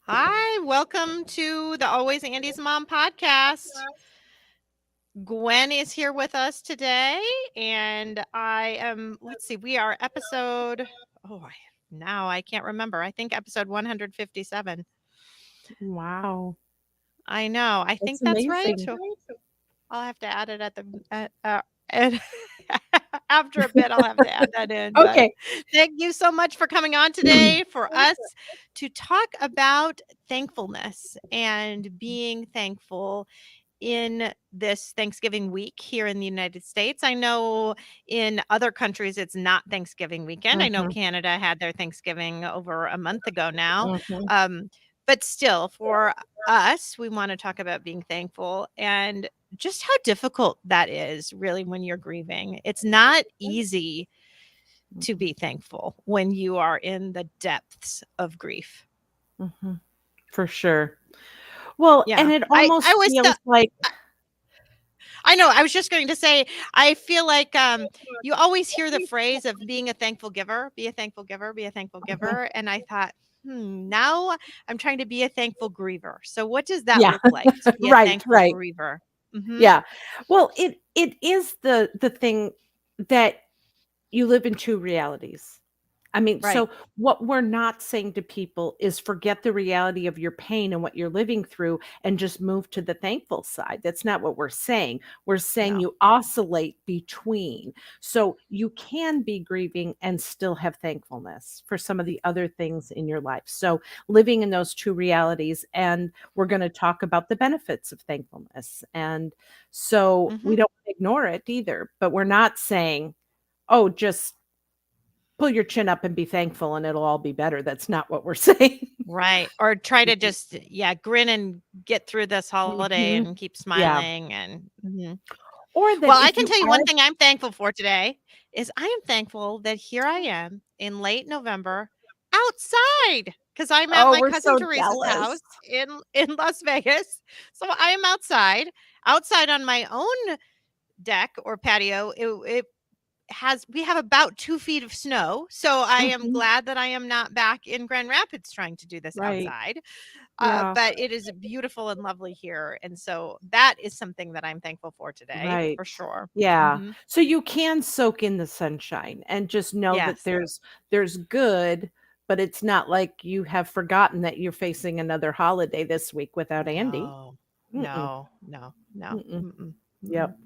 Hi, welcome to the Always Andy's Mom podcast. Gwen is here with us today, and let's see, we are episode, now I can't remember. I think episode 157. Wow, I know, I that's think that's right. amazing. So I'll have to add it at after a bit, I'll have to add that in. But Okay. thank you so much for coming on today for us to talk about thankfulness and being thankful in this Thanksgiving week here in the United States. I know in other countries it's not Thanksgiving weekend. I know Mhm, Canada had their Thanksgiving over a month ago now. mhm. Um, but still, for us, we want to talk about being thankful and just how difficult that is really when you're grieving. It's not easy to Mhm, be thankful when you are in the depths of grief. mhm. For sure. Well, and Yeah. it I almost always feels like I know, I was just going to say, I feel like, you always hear the phrase of being a thankful giver, be a thankful giver, be a thankful Mhm. giver, and I thought, now I'm trying to be a thankful griever. So what does that Yeah. look like to be a Right, thankful right. griever? Mhm. Yeah. Well, it is the thing that you live in 2 realities. I mean, Right. so what we're not saying to people is forget the reality of your pain and what you're living through and just move to the thankful side. That's not what we're saying. We're saying No. you oscillate between. So you can be grieving and still have thankfulness for some of the other things in your life. So living in those 2 realities, and we're going to talk about the benefits of thankfulness. And so we Mhm. don't ignore it either, but we're not saying, oh, just pull your chin up and be thankful and it'll all be better. That's not what we're saying. Right. Or try to just, yeah, grin and get through this holiday Mhm. and keep Yeah. smiling and mhm. Or Well, that I if can you tell you one are thing I'm thankful for today is I am thankful that here I am in late November outside because I'm at oh, my we're cousin so Teresa's jealous. house in Las Vegas. So I am outside on my own deck or patio. It has we have about 2 feet of snow. So I am Mhm. glad that I am not back in Grand Rapids trying to do this Right. outside. Yeah. But it is beautiful and lovely here. And so that is something that I'm thankful for today, Right. for sure. Yeah. Mhm. So you can soak in the sunshine and just know that Yes. there's good, but it's not like you have forgotten that you're facing another holiday this week without Andy. No. Mm-mm. No, no, no. Mm-mm. Mm-mm, mm-mm. Yep.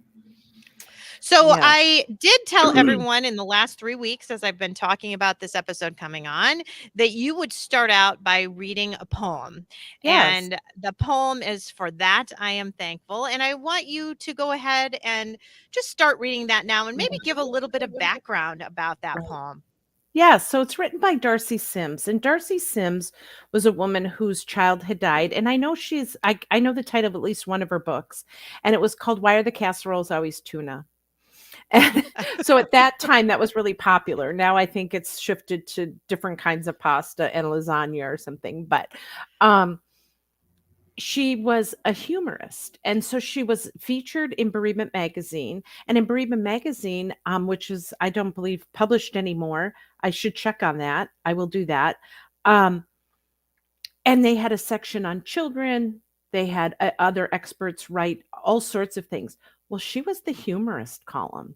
So Yeah. I did tell everyone in the last 3 weeks as I've been talking about this episode coming on, that you would start out by reading a poem, Yes. and the poem is "For That I Am Thankful," and I want you to go ahead and just start reading that now and maybe give a little bit of background about that Right. poem. Yeah, so it's written by Darcy Sims, and Darcy Sims was a woman whose child had died, and I know the title of at least one of her books, and it was called Why Are the Casseroles Always Tuna? And so at that time, that was really popular. Now I think it's shifted to different kinds of pasta and lasagna or something, but, um, she was a humorist, and so she was featured in Bereavement Magazine, and in Bereavement Magazine, which is, I don't believe, published anymore. I should check on that. I will do that. Um, and they had a section on children. They had, other experts write all sorts of things. Well, she was the humorist column.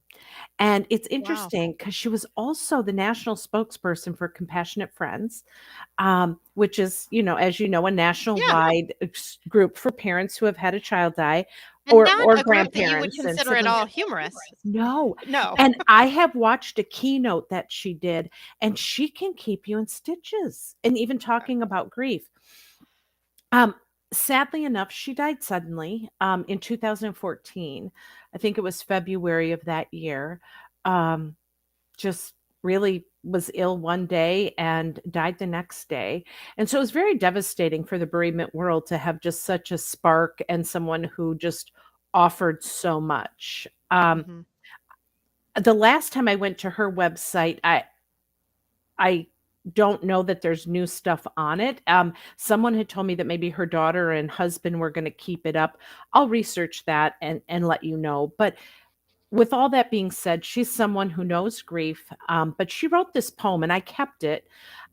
And it's Wow. interesting because she was also the national spokesperson for Compassionate Friends, which is, as you know, a Yeah, national-wide group for parents who have had a child die and or not or a group that you would grandparents and consider at siblings. all humorous. No, No. and I have watched a keynote that she did, and she can keep you in stitches, and even talking about grief. Um, Sadly enough, she died suddenly, in 2014. I think it was February of that year. Um just really was ill one day and died the next day. And so it was very devastating for the bereavement world to have just such a spark and someone who just offered so much. Mhm. The last time I went to her website, I don't know that there's new stuff on it. Someone had told me that maybe her daughter and husband were going to keep it up. I'll research that and let you know. But with all that being said, she's someone who knows grief, but she wrote this poem, and I kept it.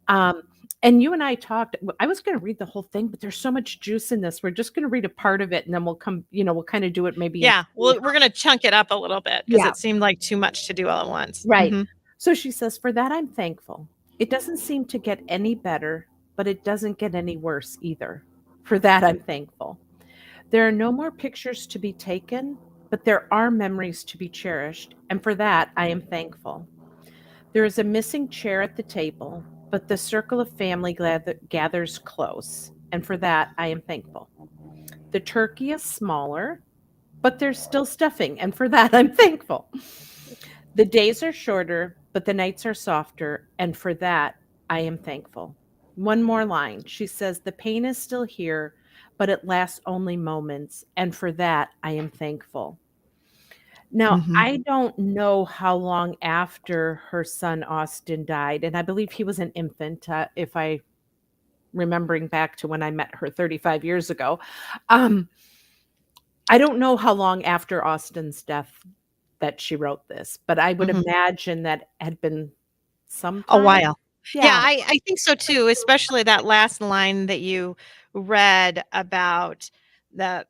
Um, And you and I talked I was gonna read the whole thing, but there's so much juice in this. We're just gonna read a part of it, and then we'll come we'll kinda do it maybe in Yeah, well, we're gonna chunk it up a little bit because Yeah, it seemed like too much to do all at once. right. Mhm. So she says, "For that I'm thankful. It doesn't seem to get any better, but it doesn't get any worse either. For that I'm thankful. There are no more pictures to be taken, but there are memories to be cherished, and for that I am thankful. There is a missing chair at the table, but the circle of family gathers close, and for that I am thankful. The turkey is smaller, but there's still stuffing, and for that I'm thankful. The days are shorter, but the nights are softer, and for that I am thankful." One more line. She says, "The pain is still here, but it lasts only moments, and for that I am thankful." Now, Mhm. I don't know how long after her son Austin died, and I believe he was an infant, if I remembering back to when I met her 35 years ago. Um, I don't know how long after Austin's death that she wrote this, but I would Mhm. imagine that had been some A time. while. Yeah, Yeah, I think so too, especially that last line that you read about the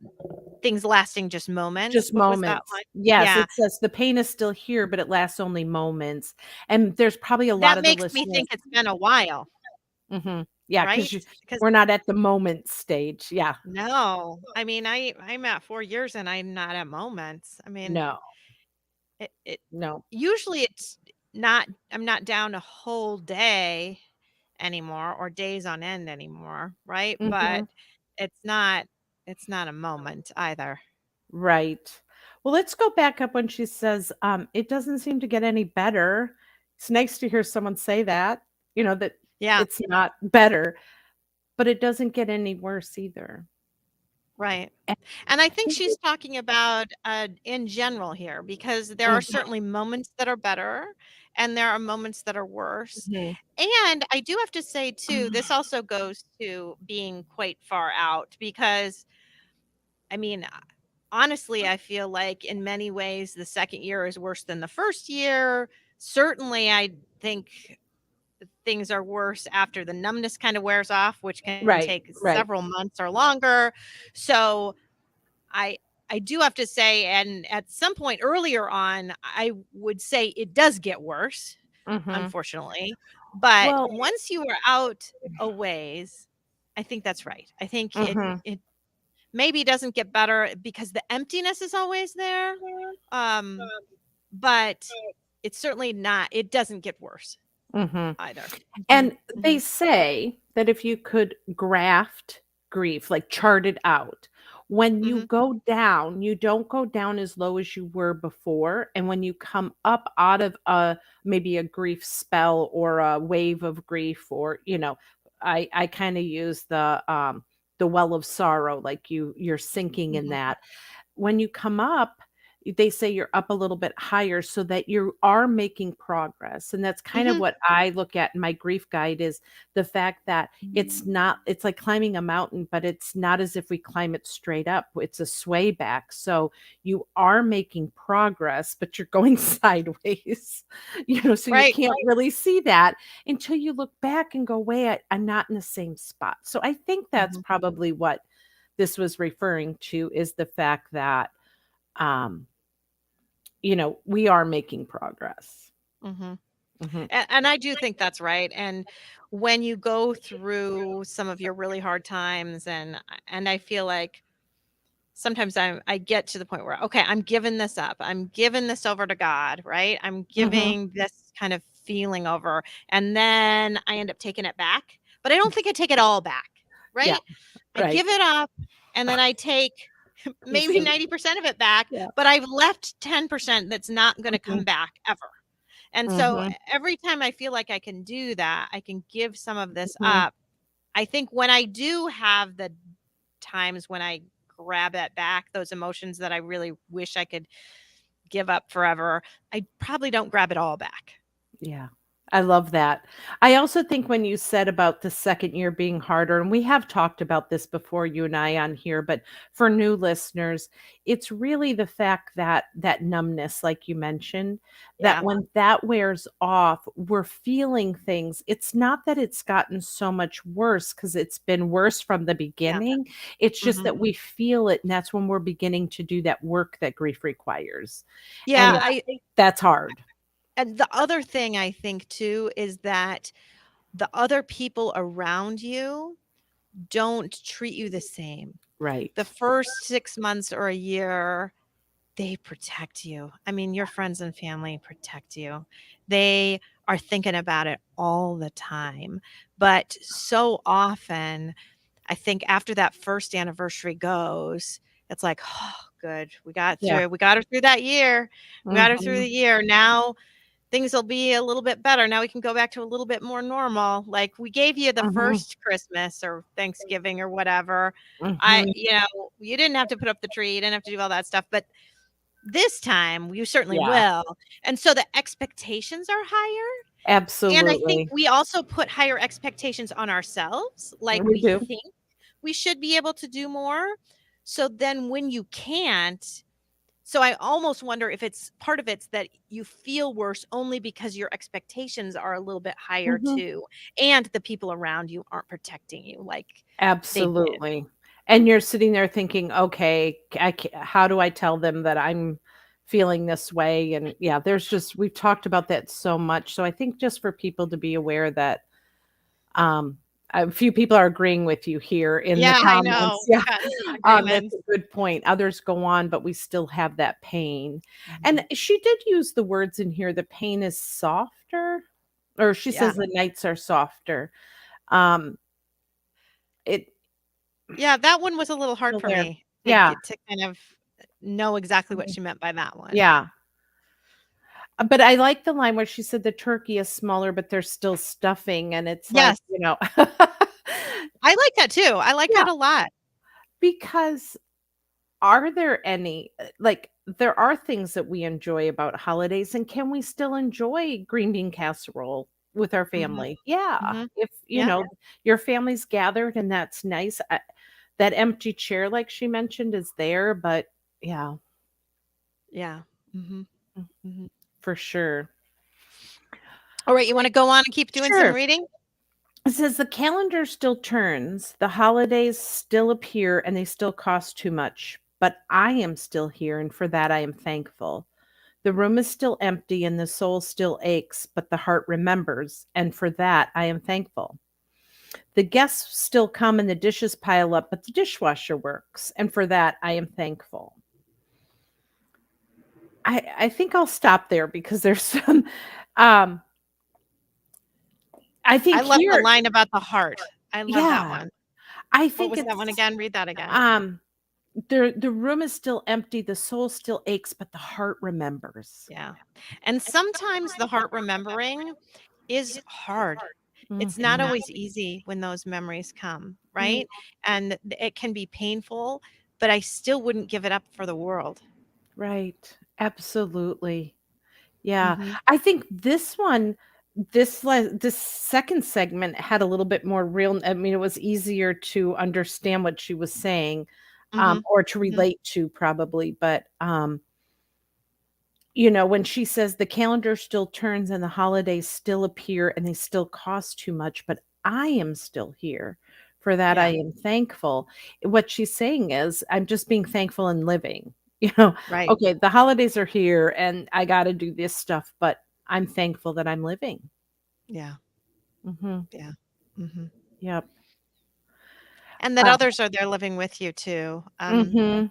things lasting just moments. just What was that moments. line? Yes, Yeah, it says, "The pain is still here, but it lasts only moments," and there's probably a lot that of the makes me listeners. think it's been a while, Mhm. Yeah, right? because Because we're not at the moment stage. Yeah. no, I mean, I'm at 4 years and I'm not at moments. I mean, No, it no. usually it's not I'm not down a whole day anymore or days on end anymore, right? But Mhm. it's not it's not a moment either. Right. Well, let's go back up when she says, "It doesn't seem to get any better." It's nice to hear someone say that, that Yeah, it's not better, but it doesn't get any worse either. right. And And I I think think she's talking about in general here because there are Mhm, certainly moments that are better and there are moments that are worse. mhm. And I do have to say too, this also goes to being quite far out because I mean, honestly, I feel like in many ways the second year is worse than the first year. Certainly, I think things are worse after the numbness kind of wears off, which can Right, take right. several months or longer. So I I do have to say, and at some point earlier on, I would say it does get worse, Mhm. unfortunately. But Well once you are out a ways, I think that's right. I think Mhm, it maybe doesn't get better because the emptiness is always there. Um, but it's certainly not it doesn't get worse mhm. either. Mhm, And they mhm, say that if you could graft grief, like chart it out, when you mhm, go down, you don't go down as low as you were before. And when you come up out of maybe a grief spell or a wave of grief, or I kind of use the well of sorrow, like you're sinking in mhm, that. When you come up, they say you're up a little bit higher so that you are making progress, and that's kind of mhm. what I look at in my grief guide is the fact that it's like climbing a mountain, but it's not as if we climb it straight up, it's a sway back, so you are making progress, but you're going sideways, so you Right. can't really see that until you look back and go, "Wait, I'm not in the same spot." So I think that's Mhm, probably what this was referring to is the fact that, um, we are making progress. mhm. Mhm, And I do think that's right, and when you go through some of your really hard times and I feel like sometimes I get to the point where, okay, I'm giving this up. I'm giving this over to God, right? I'm mhm. giving this kind of feeling over, and then I end up taking it back, but I don't think I take it all back, Yeah, right? I right. give it up, and then I take maybe Pieces. 90% of it back, Yeah. but I've left 10% that's not gonna Mhm, come back ever. And so mhm, every time I feel like I can do that, I can give some of this mhm, up. I think when I do have the times when I grab it back, those emotions that I really wish I could give up forever, I probably don't grab it all back. yeah. I love that. I also think when you said about the second year being harder, and we have talked about this before, you and I on here, but for new listeners, it's really the fact that that numbness, like you mentioned, that Yeah, when that wears off, we're feeling things. It's not that it's gotten so much worse because it's been worse from the yeah, beginning. It's just mhm. that we feel it, and that's when we're beginning to do that work that grief requires. And Yeah, I that's hard. and the other thing I think too is that the other people around you don't treat you the same. The Right. first 6 months or a year, they protect you. I mean, your friends and family protect you. They are thinking about it all the time. But so often, I think after that first anniversary goes, it's like, "Oh, good. Yeah. We got her through that year. We got her through Mhm. the year. Now things will be a little bit better. Now we can go back to a little bit more normal. Like we gave you the Mhm. first Christmas or Thanksgiving or whatever. Mhm. You didn't have to put up the tree, you didn't have to do all that stuff, but this time you certainly Yeah, will. And so the expectations are higher. And I think absolutely. we also put higher expectations on ourselves. Like We we do. think we should be able to do more. So then when you can't, so I almost wonder if it's part of it's that you feel worse only because your expectations are a little bit higher Mhm. too, and the people around you aren't protecting you like they did. Absolutely. And you're sitting there thinking, "Okay, how do I tell them that I'm feeling this way?" And, yeah, there's just we've talked about that so much, so I think just for people to be aware that, um, a few people are agreeing with you here in the Yeah, I know. comments. We've Yeah, gotten some that's agreements. a good point. Others go on, but we still have that pain. And Mhm. she did use the words in here, "The pain is softer," or she Yeah. says, "The nights are softer." Um, it Yeah, that one was a little hard still for there. me to Yeah. get to kind of know exactly what Mhm. she meant by that one. Yeah. But I like the line where she said the turkey is smaller, but there's still stuffing, and it's like, Yes, you know I like that too. I like Yeah, that a lot. because are there any like, there are things that we enjoy about holidays, and can we still enjoy green bean casserole with our Mhm, family? Yeah, mhm. if, Yeah, your family's gathered and that's nice, that empty chair, like she mentioned, is there, but yeah, yeah. Mhm, mm, mhm. for sure. Alright, you wanna go on and keep doing some Sure. reading? It says the calendar still turns, the holidays still appear, and they still cost too much. But I am still here, and for that I am thankful. The room is still empty, and the soul still aches, but the heart remembers, and for that I am thankful. The guests still come and the dishes pile up, but the dishwasher works, and for that I am thankful. I think I'll stop there because there's some um I I think love the here line about the heart. I love that yeah, one. I What think was that one it's again? Read that again. um the room is still empty, the soul still aches, but the heart remembers. Yeah. And sometimes the heart remembering is hard. It's not Mhm. always easy when those memories come, Mm, right? And it can be painful, but I still wouldn't give it up for the world. right. Absolutely. Yeah. Mhm. I think this one, this second segment had a little bit more real I mean, it was easier to understand what she was saying, Mhm. or to Mhm. relate to probably, but, when she says the calendar still turns and the holidays still appear and they still cost too much, but I am still here. For that, I Yeah, am thankful. What she's saying is, I'm just being thankful and living. You know, right. okay, the holidays are here and I got to do this stuff, but I'm thankful that I'm living. Yeah. Mhm. Yeah. Mhm. Yep. And that others are there living with you too. Mhm.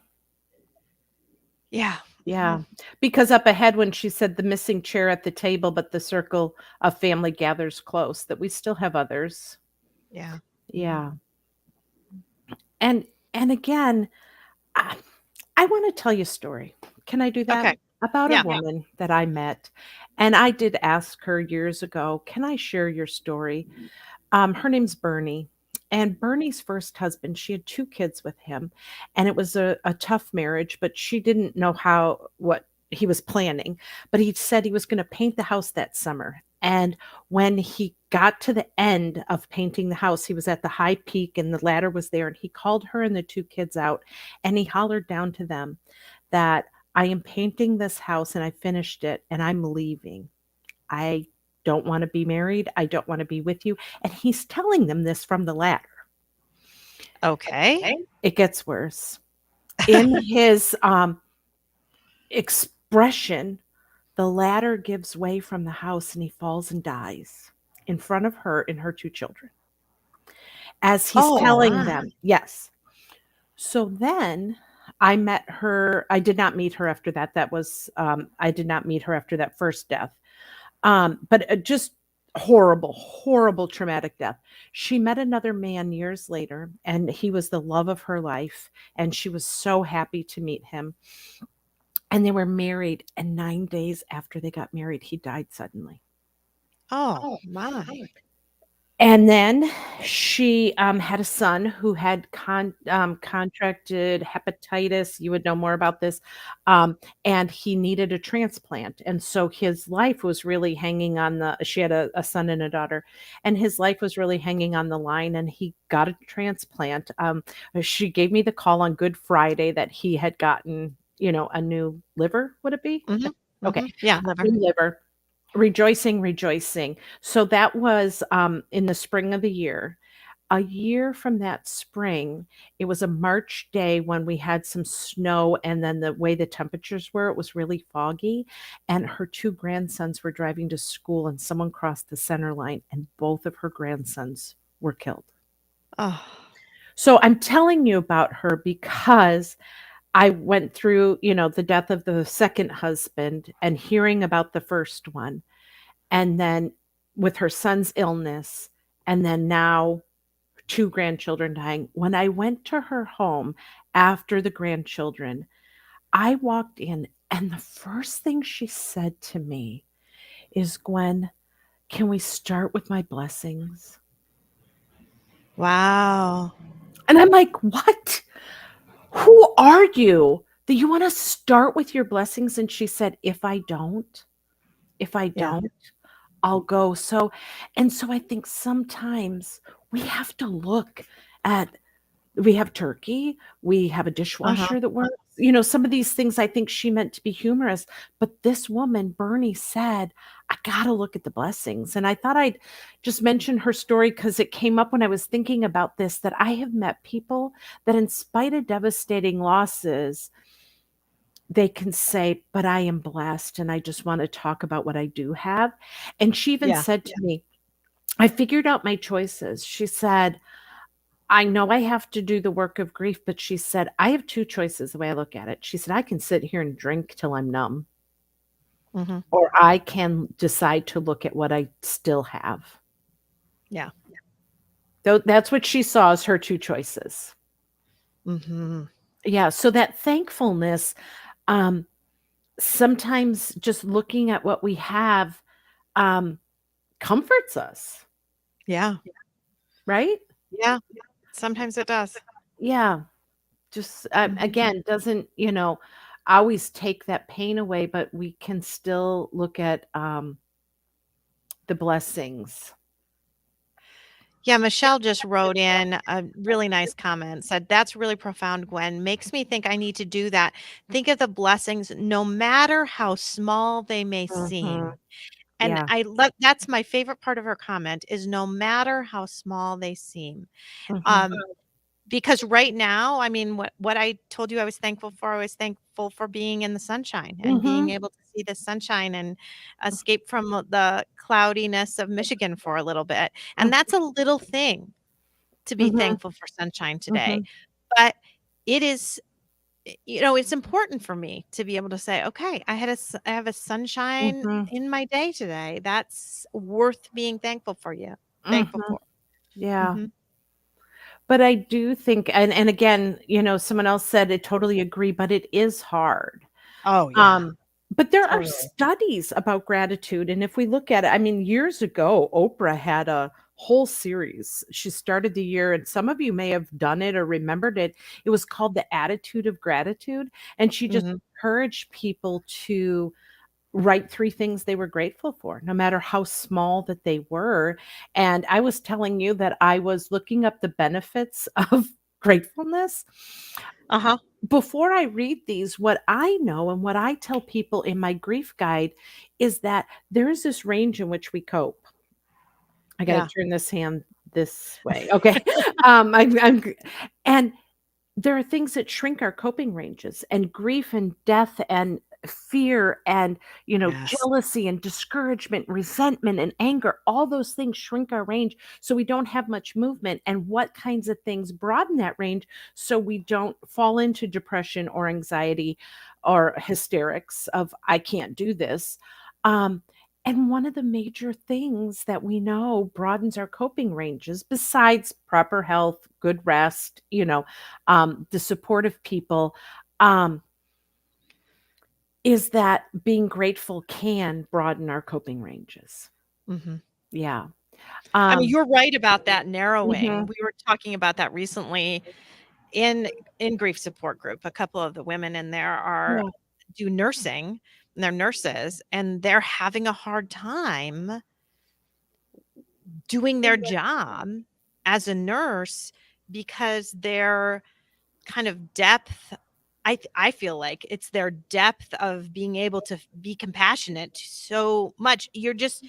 Yeah. Mhm. Yeah. Because up ahead when she said the missing chair at the table, but the circle of family gathers close, that we still have others. Yeah. Mhm. Yeah. And and again, I I wanna tell you a story. Can I do that? Okay. About a Yeah. woman that I met, and I did ask her years ago, "Can I share your story?" Her name's Bernie, and Bernie's first husband, she had 2 kids with him, and it was a tough marriage, but she didn't know what he was planning, but he said he was gonna paint the house that summer, And when he got to the end of painting the house, he was at the high peak and the ladder was there, and he called her and the 2 kids out, and he hollered down to them that, "I am painting this house and I finished it, and I'm leaving. I don't wanna be married, I don't wanna be with you," and he's telling them this from the ladder. Okay. Okay. It gets worse. In his, expression, the ladder gives way from the house and he falls and dies in front of her and her 2 children as he's Oh, telling my. them. Yes. So then I met her. I did not meet her after that. That was, I did not meet her after that first death. But, just horrible, horrible traumatic death. She met another man years later, and he was the love of her life, and she was so happy to meet him. And they were married, and 9 days after they got married, he died suddenly. Oh, my. And then she, had a son who had contracted hepatitis. You would know more about this, and he needed a transplant, and so his life was really hanging on the she had a son and a daughter, and his life was really hanging on the line, and he got a transplant. She gave me the call on Good Friday that he had gotten, a new liver, would it be? Mhm, Okay, mhm. Yeah, liver. new liver. Rejoicing, rejoicing. So that was, in the spring of the year. A year from that spring, it was a March day when we had some snow, and then the way the temperatures were, it was really foggy, and her 2 grandsons were driving to school, and someone crossed the center line, and both of her grandsons were killed. Oh, So I'm telling you about her because I went through, the death of the second husband and hearing about the first one, and then with her son's illness, and then now 2 grandchildren dying. When I went to her home after the grandchildren, I walked in, and the first thing she said to me is, "Gwen, can we start with my blessings?" wow. And I'm like, "What? Who are you that you wanna start with your blessings?" And she said, if I Yeah. don't, I'll go." So I think sometimes we have to look at we have turkey, we have a Uh-huh. dishwasher that works, some of these things I think she meant to be humorous, but this woman, Bernie, said, "I gotta look at the blessings," and I thought I'd just mention her story because it came up when I was thinking about this, that I have met people that in spite of devastating losses, they can say, "But I am blessed, and I just wanna talk about what I do have," and she even Yeah. said to me, "I figured out my choices." She said, "I know I have to do the work of grief," but she said, "I have 2 choices the way I look at it." She said, "I can sit here and drink till I'm numb, Mhm. or I can decide to look at what I still have." Yeah. Though that's what she saw as her 2 choices. Mhm. Yeah, so that thankfulness, um, sometimes just looking at what we have, um, comforts us, Yeah. right? Yeah. Sometimes it does. Yeah, just, Mhm. again, doesn't, always take that pain away, but we can still look at, the blessings. Yeah, Michelle just wrote in a really nice comment, said, "That's really profound, Gwen. Makes me think I need to do that. Think of the blessings, no matter how small they may Mhm. seem." And Yeah. I love that's my favorite part of her comment is no matter how small they seem. Mhm. Um, Because right now, I mean, what I told you I was thankful for being in the sunshine and being Mhm. able to see the sunshine and escape from the cloudiness of Michigan for a little bit, and Mhm. that's a little thing to be Mhm. thankful for sunshine today, Mhm. but it is it's important for me to be able to say, "Okay, I have a sunshine Mhm. in my day today. That's worth being thankful Mhm. for." Yeah. Mhm. But I do think, and again, someone else said, "I totally agree," but it is hard. Oh, yeah. Um, but there are Totally. studies about gratitude, and if we look at it, I mean, years ago, Oprah had a whole series. She started the year, and some of you may have done it or remembered it. It was called The Attitude of Gratitude, and she just Mhm. encouraged people to write 3 things they were grateful for, no matter how small that they were, and I was telling you that I was looking up the benefits of gratefulness. Uh-huh. Before I read these, what I know and what I tell people in my grief guide is that there is this range in which we cope. I gotta Yeah. turn this hand this way, okay. I'm gr and there are things that shrink our coping ranges, and grief and death and fear and, Yes. jealousy and discouragement, resentment and anger, all those things shrink our range so we don't have much movement. And what kinds of things broaden that range so we don't fall into depression or anxiety or hysterics of I can't do this. Um, and one of the major things that we know broadens our coping ranges, besides proper health, good rest, the supportive people, um, is that being grateful can broaden our coping ranges. Mhm. Yeah. I mean, Um, you're right about that narrowing. mhm. We were talking about that recently in grief support group. A couple of the women in there are Yeah. do nursing, and they're nurses, and they're having a hard time doing their job as a nurse because their kind of depth I feel like it's their depth of being able to be compassionate so much. You just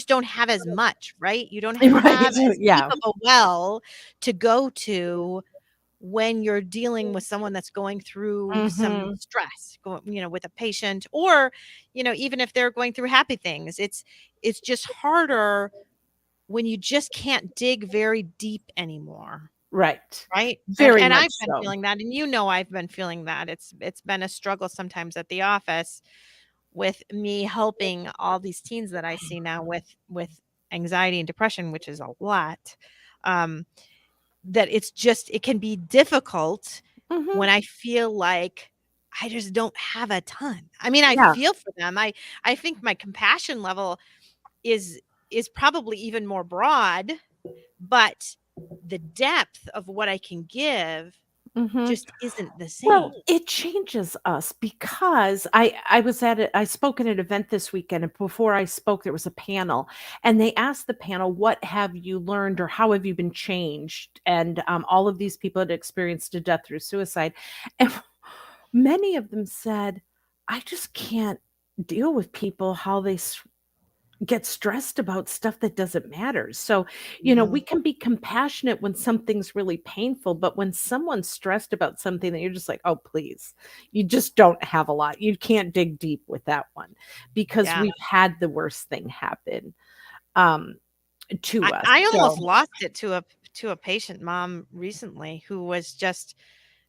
don't have as much, right? You don't Right. have as deep Yeah. of a well to go to when you're dealing with someone that's going through some Mhm. stress, with a patient, or, even if they're going through happy things. It's just harder when you just can't dig very deep anymore. Right. Right? And Very much I've been so. feeling that, and I've been feeling that. It's been a struggle sometimes at the office with me helping all these teens that I see now with anxiety and depression, which is a lot. Um, that it can be difficult Mhm. when I feel like I just don't have a ton. I mean, I Yeah. feel for them. I think my compassion level is is probably even more broad, but the depth of what I can give Mhm. just isn't the Well, same. it changes us because I spoke at an event this weekend, and before I spoke, there was a panel, and they asked the panel, "What have you learned or how have you been changed?" And, all of these people had experienced a death through suicide, and many of them said, "I just can't deal with people, how they get stressed about stuff that doesn't matter." So, we Mhm. can be compassionate when something's really painful, but when someone's stressed about something that you're just like, "Oh, please." You just don't have a lot. You can't dig deep with that one because Yeah. we've had the worst thing happen, um, to us. I almost So lost it to a patient mom recently who was just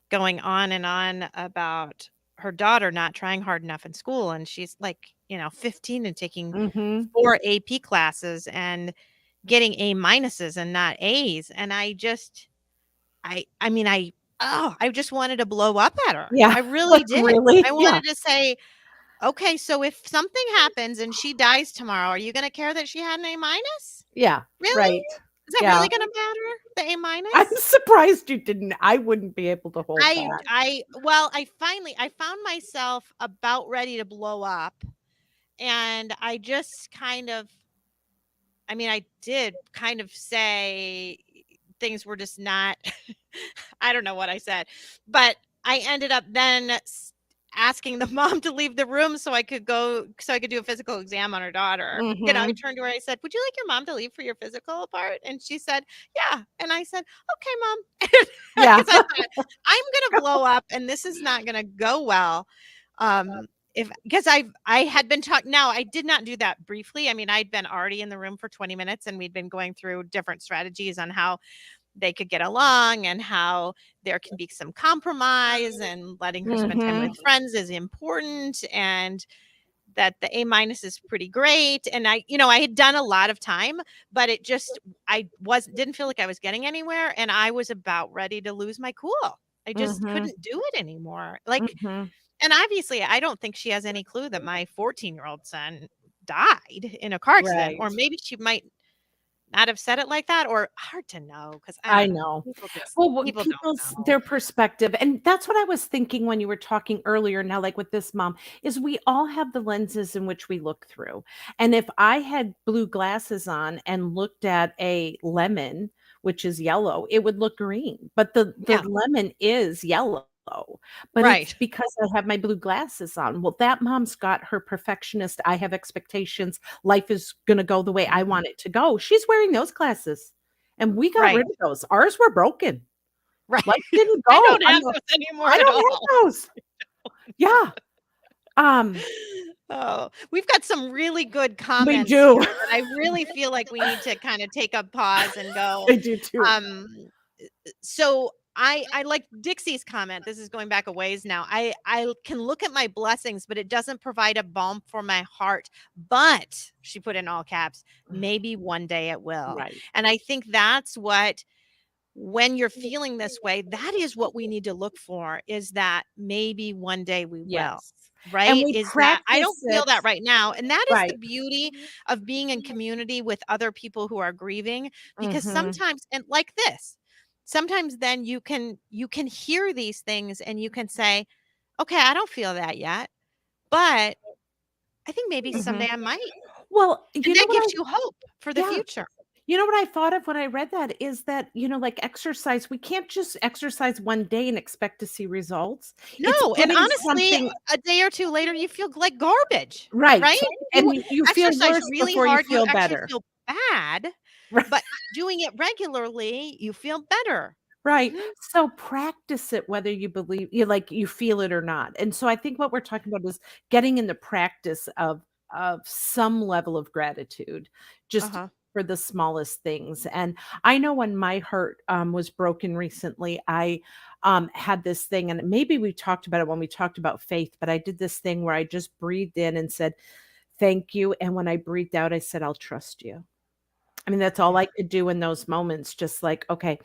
going on and on about her daughter not trying hard enough in school, and she's, like, 15 and taking mhm. 4 AP classes and getting A minuses and not A's, and I mean, I just wanted to blow up at her. Yeah. I really Like, did. really? I Yeah. wanted to say, "Okay, so if something happens and she dies tomorrow, are you gonna care that she had an A minus? Yeah. Really? Right. Is that Yeah. really gonna matter, the A I'm minus?" surprised you didn't. I wouldn't be able to hold that. I found myself about ready to blow up, and I just kind of I mean, I did kind of say things were just not I don't know what I said, but I ended up then asking the mom to leave the room so I could do a physical exam on her daughter. I Mhm. turned to her, I said, "Would you like your mom to leave for your physical part?" And she said, "Yeah." And I said, "Okay, mom." Yeah. Because I thought, I'm gonna blow up and this is not gonna go well. If because I had been talking now, I did not do that briefly. I mean, I'd been already in the room for 20 minutes and we'd been going through different strategies on how they could get along and how there can be some compromise and letting her spend time with Mhm. friends is important and that the A minus is pretty great. And I had done a lot of time, but I didn't feel like I was getting anywhere and I was about ready to lose my cool. I just Mhm. couldn't do it anymore. Like, Mhm. and obviously, I don't think she has any clue that my 14-year-old son died in a car accident, or Right. maybe she might not have said it like that, or hard to know because I I don't know. know. People just Well, what people don't people's know. their perspective, and that's what I was thinking when you were talking earlier now, like with this mom, is we all have the lenses in which we look through. And if I had blue glasses on and looked at a lemon, which is yellow, it would look green. But the Yeah, lemon is yellow. But it's right, because I have my blue glasses on. Well, that mom's got her perfectionist, I have expectations, life is gonna go the way I mhm, want it to go. She's wearing those glasses. And we got right, rid of those. Ours were broken. right. Life didn't I go. don't I'm have like, those anymore I at don't all. have those. Yeah. Um, Oh, we've got some really good we comments do. here, but I really feel like we need to kind of take a pause and go. I do too. Um, so I like Dixie's comment. This is going back a ways now. I can look at my blessings, but it doesn't provide a balm for my heart. But she put in all caps, maybe one day it will. Right. And I think that's what when you're feeling this way, that is what we need to look for is that maybe one day we will. Yes. And Right? we Is that I don't practice feel it. that right now. And that is the Right. beauty of being in community with other people who are grieving because Mhm. sometimes and like this, sometimes then you can hear these things and you can say, "Okay, I don't feel that yet, but I think maybe someday Mhm. I might." Well, And you know that what I gives you hope for the yeah. future. You know what I thought of when I read that is that, like exercise, we can't just exercise one day and expect to see results. It's No, and putting honestly, something a day or 2 later, you feel like garbage, right? right. You And you feel exercise worse really before you hard, you feel actually better. feel bad, Right. but doing it regularly, you feel better. Right. Mhm. So practice it whether you believe you feel it or not. And so I think what we're talking about is getting in the practice of some level of gratitude just Uh-huh. for the smallest things. And I know when my heart was broken recently, I had this thing, and maybe we talked about it when we talked about faith, but I did this thing where I just breathed in and said, "Thank you." And when I breathed out, I said, "I'll trust you." I mean, that's all Yeah. I could do in those moments, just like, "Okay,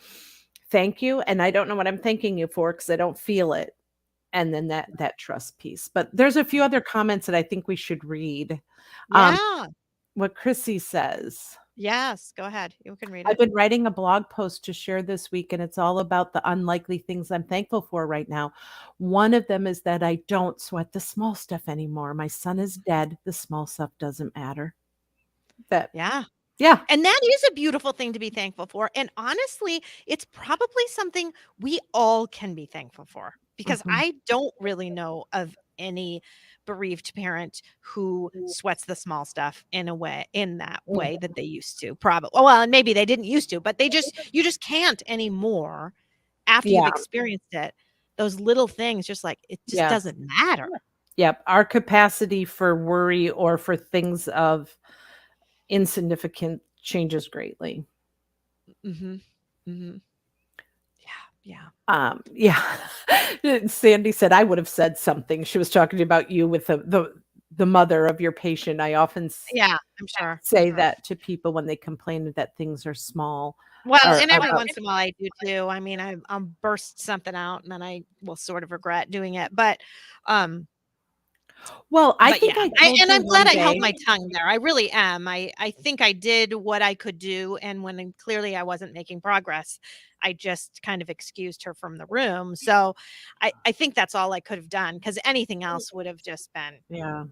thank you, and I don't know what I'm thanking you for because I don't feel it." And then that trust piece. But there's a few other comments that I think we should read. Um, Yeah. what Chrissy says, Yes, go ahead. You can read "I've it. been writing a blog post to share this week, and it's all about the unlikely things I'm thankful for right now. One of them is that I don't sweat the small stuff anymore. My son is dead. The small stuff doesn't matter." That Yeah. yeah. And that is a beautiful thing to be thankful for. And honestly, it's probably something we all can be thankful for because Mhm. I don't really know of any bereaved parent who sweats the small stuff in that way Mhm. that they used to. Probably well, and maybe they didn't used to, but you just can't anymore after you've Yeah. experienced it. Those little things just like it just Yes. doesn't matter. Yep. Our capacity for worry or for things of insignificant changes greatly. Mhm. Mhm. Yeah, yeah. Yeah. Sandy said, "I would have said something." She was talking about you with the mother of your patient. I often Yeah, I'm sure. I'm say sure. that to people when they complain that things are small Well, or and every about once in a while I do too. I mean, I'll burst something out and then I will sort of regret doing it. Um, well, I but think yeah, I told and you I'm glad one I held day my tongue there. I really am. I think I did what I could do, and clearly I wasn't making progress, I just kind of excused her from the room. So I think that's all I could have done because anything else would have just been. yeah.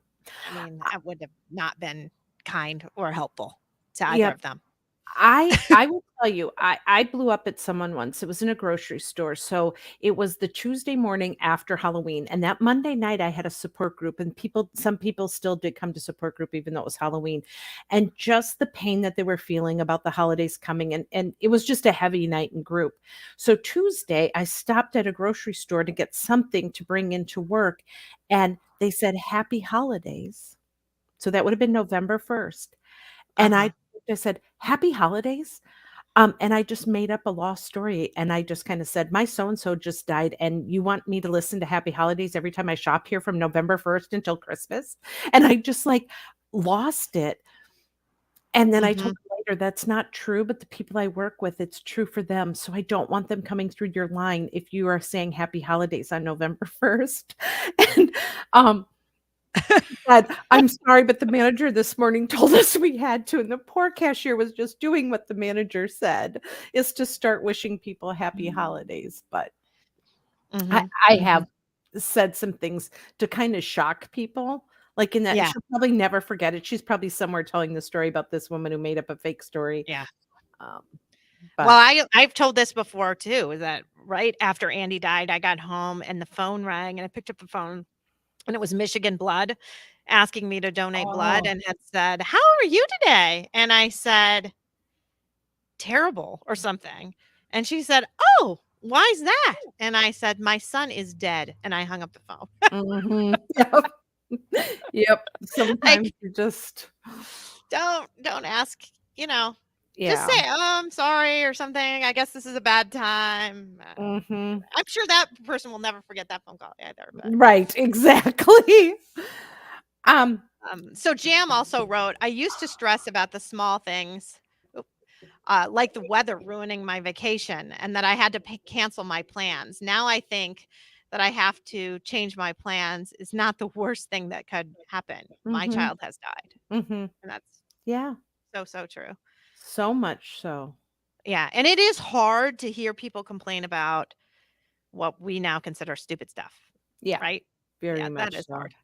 I mean, Uh, that would have not been kind or helpful to either yep. of them. I will tell you, I blew up at someone once. It was in a grocery store. So it was the Tuesday morning after Halloween. And that Monday night I had a support group, and some people still did come to support group even though it was Halloween. And just the pain that they were feeling about the holidays coming, and it was just a heavy night in group. So Tuesday I stopped at a grocery store to get something to bring into work, and they said happy holidays. So that would have been November 1st. And I Uh-huh. just said, "Happy holidays?" And I just made up a lost story, and I just kinda said, "My so and so just died, and you want me to listen to happy holidays every time I shop here from November 1st until Christmas?" And I just, like, lost it, and then I told Mhm. her later, "That's not true, but the people I work with, it's true for them, so I don't want them coming through your line if you are saying happy holidays on November 1st." And, um Said, "I'm sorry, but the manager this morning told us we had to," and the poor cashier was just doing what the manager said, is to start wishing people happy holidays, but I Mhm, I mhm. have said some things to kinda shock people, like, in that and Yeah, she'll probably never forget it. She's probably somewhere telling the story about this woman who made up a fake story, yeah. um, Well, but I've told this before too, is that right after Andy died, I got home and the phone rang, and I picked up the phone, and it was Michigan Blood asking me to donate blood Oh. and had said, "How are you today?" And I said, "Terrible," or something. And she said, "Oh, why's that?" And I said, "My son is dead," and I hung up the phone. Mhm. Yep. Yep. Like, Sometimes you just don't ask, you know, just yeah. say, "Oh, I'm sorry," or something. "I guess this is a bad time." Mhm. I'm sure that person will never forget that phone call either, but Right, exactly. Um, so Jam also wrote, "I used to stress about the small things, oop, like the weather ruining my vacation and that I had to cancel my plans. Now I think that I have to change my plans is not the worst thing that could happen. My mhm, child has died." mhm. And that's Yeah, so, so true. so much so. Yeah. And it is hard to hear people complain about what we now consider stupid stuff, Yeah, right? very Yeah, that much is so. hard.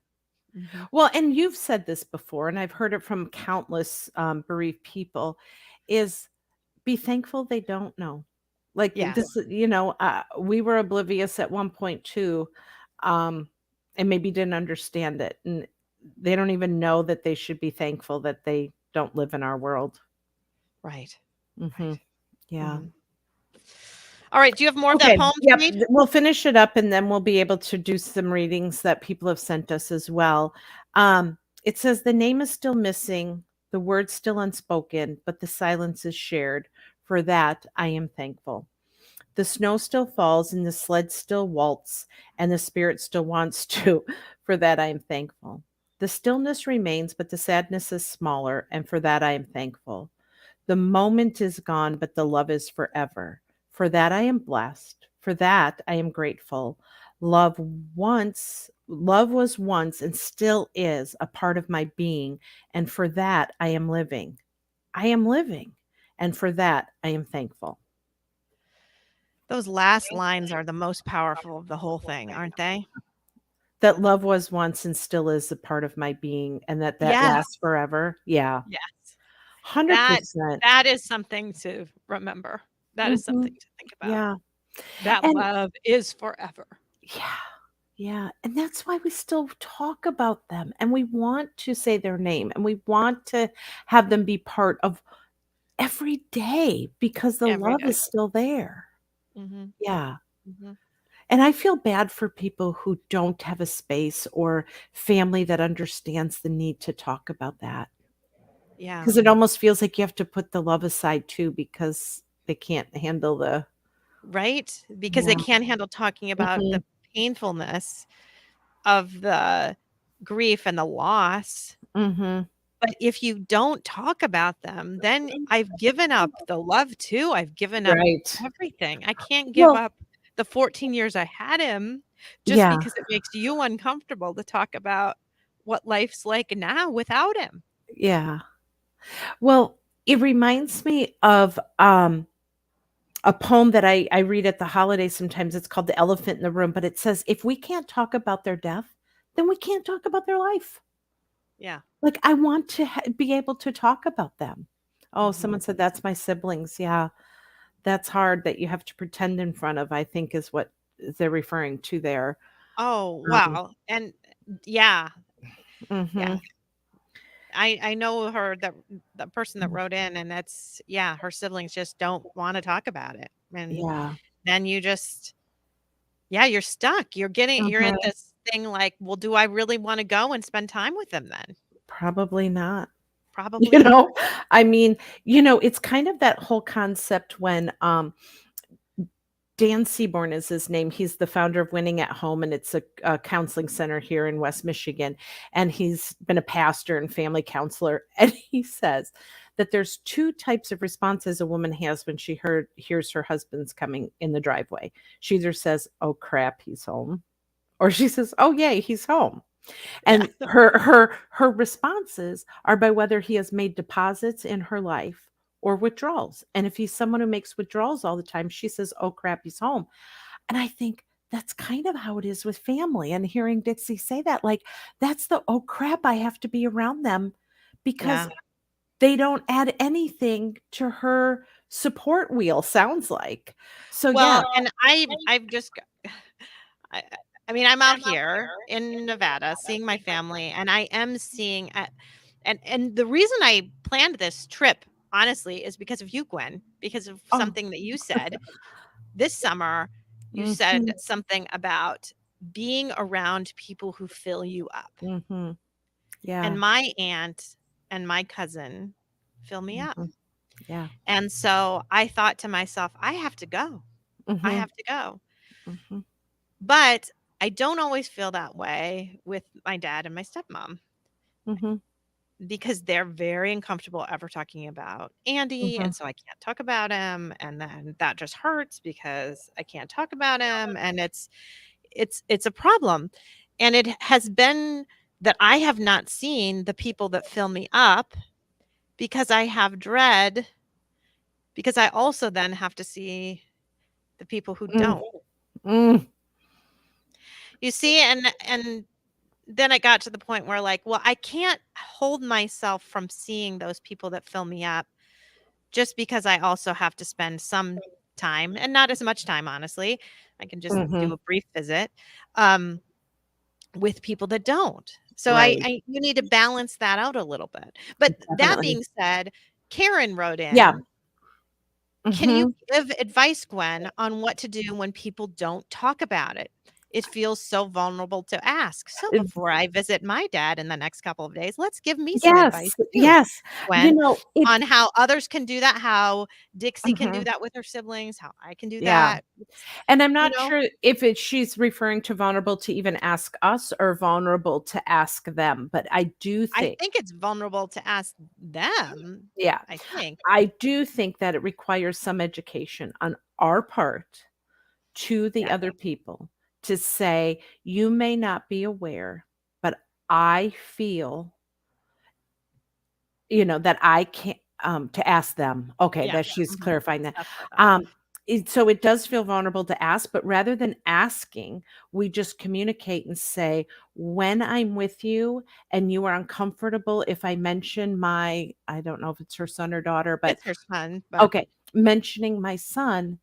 Hmm. Well, and you've said this before, and I've heard it from countless, bereaved people, is be thankful they don't know. Like, Yes. we were oblivious at one point too, um, and maybe didn't understand it, and they don't even know that they should be thankful that they don't live in our world. Right. Mhm. Right. Yeah. Hmm. All right. Do you have more of that Okay, poem to yep, read? we'll finish it up, and then we'll be able to do some readings that people have sent us as well. It says, "The name is still missing, the words still unspoken, but the silence is shared. For that, I am thankful. The snow still falls, and the sled still waltz, and the spirit still wants to. For that, I am thankful. The stillness remains, but the sadness is smaller, and for that, I am thankful. The moment is gone, but the love is forever. For that I am blessed. For that I am grateful. Love was once and still is a part of my being, and for that I am living. I am living, and for that I am thankful." Those last lines are the most powerful of the whole thing, aren't they? That love was once and still is a part of my being, and that Yes. lasts forever. Yeah. Yes. That 100%. that is something to remember. That is something Mhm. to think about. Yeah. That And love is forever. yeah. Yeah, and that's why we still talk about them, and we want to say their name, and we want to have them be part of every day because the Every love day. is still there. Mhm. Yeah, Mhm. and I feel bad for people who don't have a space or family that understands the need to talk about that, Yeah. because it almost feels like you have to put the love aside too because they can't handle the Right? Because they yeah. can't handle talking about Mhm, the painfulness of the grief and the loss. mhm. But if you don't talk about them, then I've given up the love too. I've given up Right. everything. I can't give Well up the 14 years I had him just yeah, because it makes you uncomfortable to talk about what life's like now without him. yeah. Well, it reminds me of, a poem that I read at the holidays sometimes. It's called "The Elephant in the Room," but it says, "If we can't talk about their death, then we can't talk about their life." Yeah. Like, I want to be able to talk about them. Oh, Mhm. someone said, "That's my siblings." Yeah, that's hard that you have to pretend in front of, I think is what they're referring to there. Oh, Um, wow. And yeah, yeah. mhm. I know her, the person that wrote in, and that's yeah, her siblings just don't wanna talk about it. And Yeah. then you just yeah, you're stuck. You're in Mhm. this thing like, "Well, do I really wanna go and spend time with them then?" Probably not. Probably You not. know? I mean, it's kind of that whole concept when, Dan Seaborn is his name. He's the founder of Winning at Home, and it's a counseling center here in West Michigan. And he's been a pastor and family counselor. And he says that there's two types of responses a woman has when she hears her husband's coming in the driveway. She either says, "Oh crap, he's home," or she says, "Oh yay, he's home." And Yeah. her responses are by whether he has made deposits in her life or withdrawals. And if he's someone who makes withdrawals all the time, she says, "Oh crap, he's home." And I think that's kind of how it is with family. And hearing Dixie say that, like, that's the "oh crap, I have to be around them," because Yeah. they don't add anything to her support wheel, sounds like. So yeah. Well, and I've just I I mean, I'm out here in Nevada seeing my family, and I am seeing and the reason I planned this trip, honestly, is because of you, Gwen, because of Oh. something that you said this summer. You said Mhm, something about being around people who fill you up. mhm. And Yeah. my aunt and my cousin fill me up. Mhm. Yeah. And so I thought to myself, I have to go. I Mhm, have to go. mhm, But I don't always feel that way with my dad and my stepmom mhm, because they're very uncomfortable ever talking about Andy. mhm. And so I can't talk about him. And then that just hurts because I can't talk about him. And it's a problem. And it has been that I have not seen the people that fill me up because I have dread, because I also then have to see the people who Mm, don't. mm, You see, and then I got to the point where like, well, I can't hold myself from seeing those people that fill me up just because I also have to spend some time and not as much time, honestly. I can just do mhm. a brief visit um, with people that don't. So Right. you need to balance that out a little bit. But that Definitely. being said, Karen wrote Yeah. in, can you Mhm. give advice, Gwen, on what to do when people don't talk about it? It feels so vulnerable to ask. So Uh, before I visit my dad in the next couple of days, let's give me some advice yes, too, yes. You Gwen, know, it on how others can do that, how Dixie can do Mhm. that with her siblings, how I can do Yeah. that. And I'm You not know, sure if she's referring to vulnerable to even ask us or vulnerable to ask them, but I do I think think it's vulnerable to ask them. yeah, I think. I do think that it requires some education on our part to the Yeah. other people to say, "You may not be aware, but I feel, that I can't," to ask them. Okay, Yeah. that she's Mhm. clarifying that. That's what I thought. Um, so it does feel vulnerable to ask, but rather than asking, we just communicate and say, "When I'm with you and you are uncomfortable if I mention my," I don't know if it's her son or daughter, but It's her son, but okay, mentioning my son,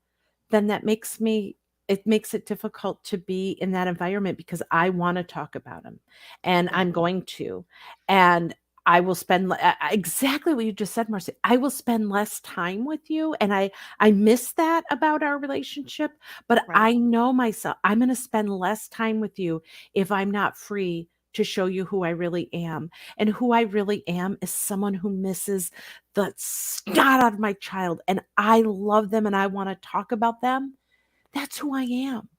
then it makes it difficult to be in that environment because I wanna talk about him, and yeah. I'm going to, and I will spend exactly what you just said, Marcy. I will spend less time with you, and I miss that about our relationship, but Right. I know myself. I'm gonna spend less time with you if I'm not free to show you who I really am, and who I really am is someone who misses the snot out of my child, and I love them, and I wanna talk about them. That's who I am.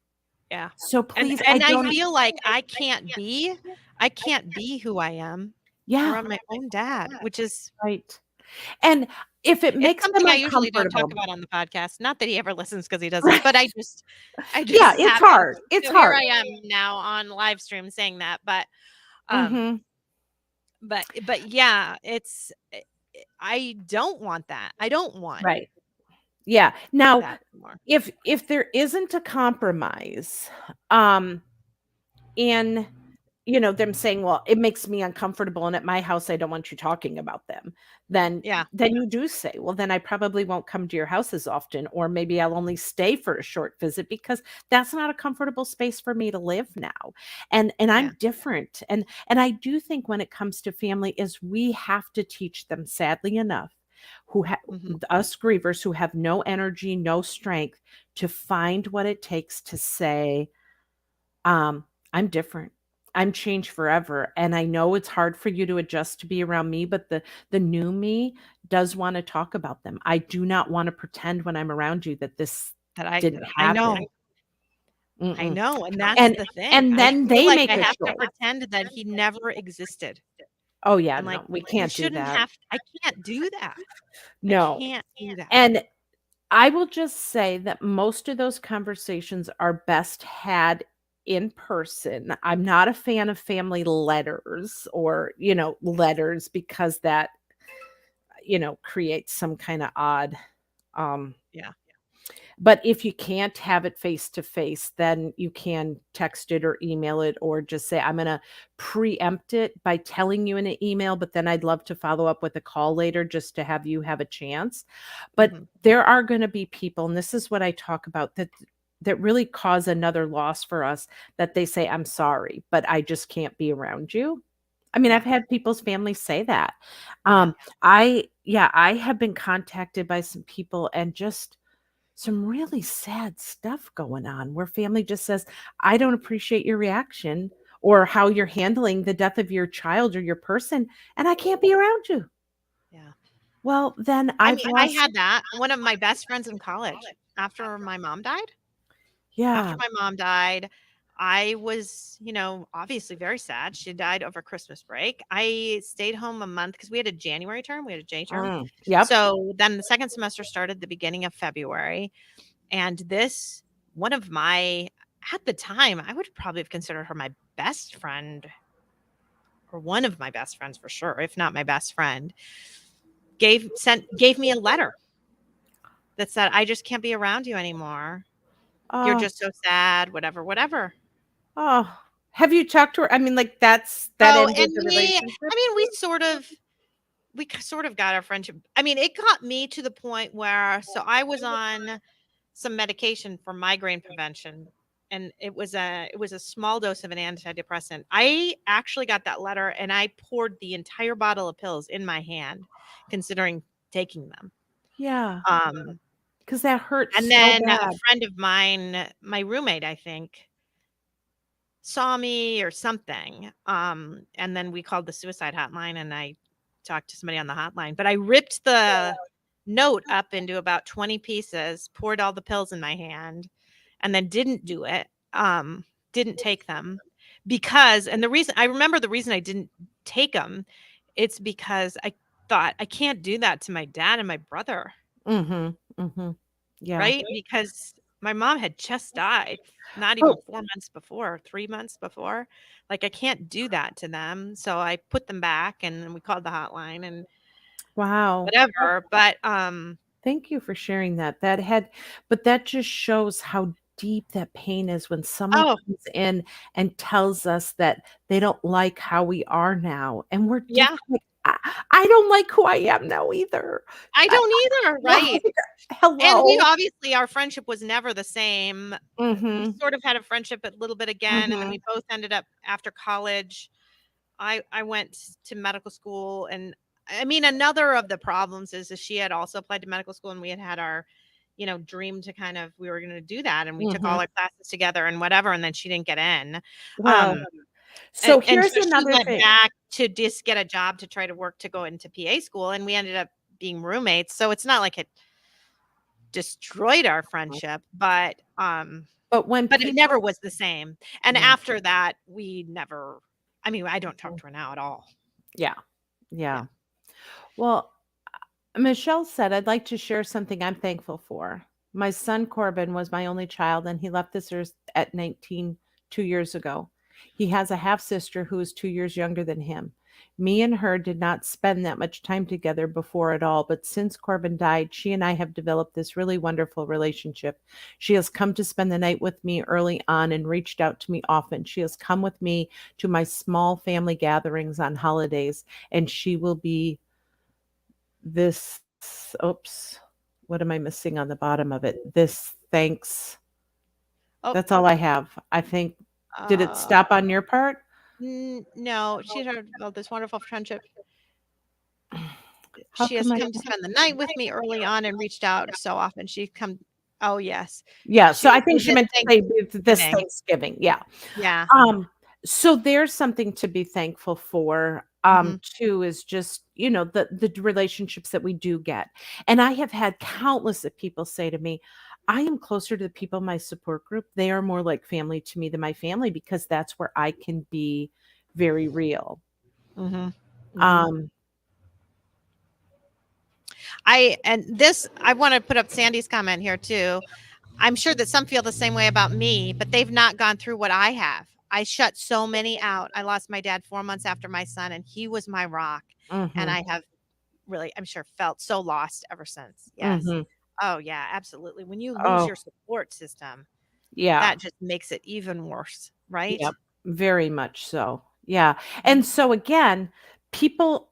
Yeah. So And please, I and I don't feel like I can't be who I am yeah, around my own dad, which is right. And if it it's makes them something I usually don't talk uncomfortable about on the podcast. Not that he ever listens because he doesn't, but I yeah, just it's happen hard, it's so here hard. I am now on live stream saying that, um, Mhm, but yeah, I don't want that. I don't want right. Yeah. Now, that anymore. if there isn't a compromise, um in, them saying, "Well, it makes me uncomfortable, and at my house, I don't want you talking about them," then Yeah. then you do say, "Well, then I probably won't come to your house as often, or maybe I'll only stay for a short visit because that's not a comfortable space for me to live now." And Yeah. I'm different. And I do think when it comes to family is we have to teach them, sadly enough, who Mhm. us grievers who have no energy, no strength to find what it takes to say, I'm different. I'm changed forever, and I know it's hard for you to adjust to be around me, but the new me does wanna talk about them. I do not wanna pretend when I'm around you that this That didn't I happen. know. I Mm-mm. know, and that's And the thing. and I then feel they like make I a have to choice. pretend that he never existed. Oh, yeah, I'm like, no, we you can't do shouldn't that. have I can't do that. I No, can't do that. and I will just say that most of those conversations are best had in person. I'm not a fan of family letters or, letters because that, creates some kind of odd um Yeah. but if you can't have it face to face, then you can text it or email it or just say, I'm going to preempt it by telling you in an email, but then I'd love to follow up with a call later just to have you have a chance. But Mhm. there are going to be people, and this is what I talk about, that really cause another loss for us, that they say, I'm sorry, but I just can't be around you. I mean, Yeah. I've had people's families say that. Yeah. I have been contacted by some people and just some really sad stuff going on where family just says, I don't appreciate your reaction or how you're handling the death of your child or your person, and I can't be around you. Yeah. Well, then I I've mean, I lost. had that. One of my best friends in college, after Yeah. my mom died, I was, obviously very sad. She died over Christmas break. I stayed home a month because we had a January term, we had a J term. Yep. So then the second semester started the beginning of February. And this, one of my, at the time, I would probably have considered her my best friend, or one of my best friends for sure, if not my best friend, gave me a letter that said, I just can't be around you anymore. You're Oh, just so sad, whatever, whatever. oh. Have you talked to her? I mean, like that Oh, and ended the I relationship? mean, we sort of got our friendship. I mean, it got me to the point where, so I was on some medication for migraine prevention, and it was a small dose of an antidepressant. I actually got that letter and I poured the entire bottle of pills in my hand, considering taking them. Yeah, Um, because that hurts and so then a bad. friend of mine, my roommate, I think, saw me or something. And then we called the suicide hotline and I talked to somebody on the hotline, but I ripped the note up into about 20 pieces, poured all the pills in my hand, and then didn't do it. Didn't take them because, and the reason I remember, the reason I didn't take them, it's because I thought, I can't do that to my dad and my brother, Mhm. Mhm. Yeah. right? Because my mom had just died not even Oh, 4 months before, 3 months before. Like, I can't do that to them, so I put them back, and then we called the hotline and wow. whatever, but, Thank you for sharing that. But that just shows how deep that pain is when someone oh, comes in and tells us that they don't like how we are now, and we're just yeah, like, I don't like who I am now either. I I don't either, right? right? And we Hello? obviously, our friendship was never the same. We Mhm. sort of had a friendship a little bit again, and then Mhm. we both ended up after college. I went to medical school, and I mean, another of the problems is she had also applied to medical school, and we had our, dream to kind of, we were going to do that, and we took all Mhm. our classes together and whatever, and then she didn't get in. Well, Um, and so and here's so she another went thing. back to just get a job to try to work to go into PA school, and we ended up being roommates. So it's not like it destroyed our friendship, But when but it people never was the same. And yeah. after that, we never, I mean, I don't talk Mhm. to her now at all. Yeah. Yeah. Yeah. Well, Michelle said, I'd like to share something I'm thankful for. My son Corbin was my only child, and he left this earth at 19, 2 years ago. He has a half sister who is 2 years younger than him. Me and her did not spend that much time together before at all, but since Corbin died, she and I have developed this really wonderful relationship. She has come to spend the night with me early on and reached out to me often. She has come with me to my small family gatherings on holidays, and she will be this oops, what am I missing on the bottom of it? This thanks. Oh, That's all I have. I think did it uh, stop on your part? no, she heard about this wonderful friendship. How She has come I come to spend the night with me early on and reached out so often. She come Oh, yes. Yeah, so She I think did she this meant to say this Thanksgiving. Thanksgiving, yeah. Yeah. So there's something to be thankful for, Mhm. too, is just, the relationships that we do get. And I have had countless of people say to me, I am closer to the people in my support group. They are more like family to me than my family because that's where I can be very real. Mhm. Mhm. Um, I wanna put up Sandy's comment here too. I'm sure that some feel the same way about me, but they've not gone through what I have. I shut so many out. I lost my dad 4 months after my son, and he was my rock, and Mhm. I have really, I'm sure, felt so lost ever since. Yes. Mhm. Oh, yeah, absolutely. When you lose Oh, your support system, yeah. that just makes it even worse, right? Yep. Very much so. Yeah. Mhm. And so again, people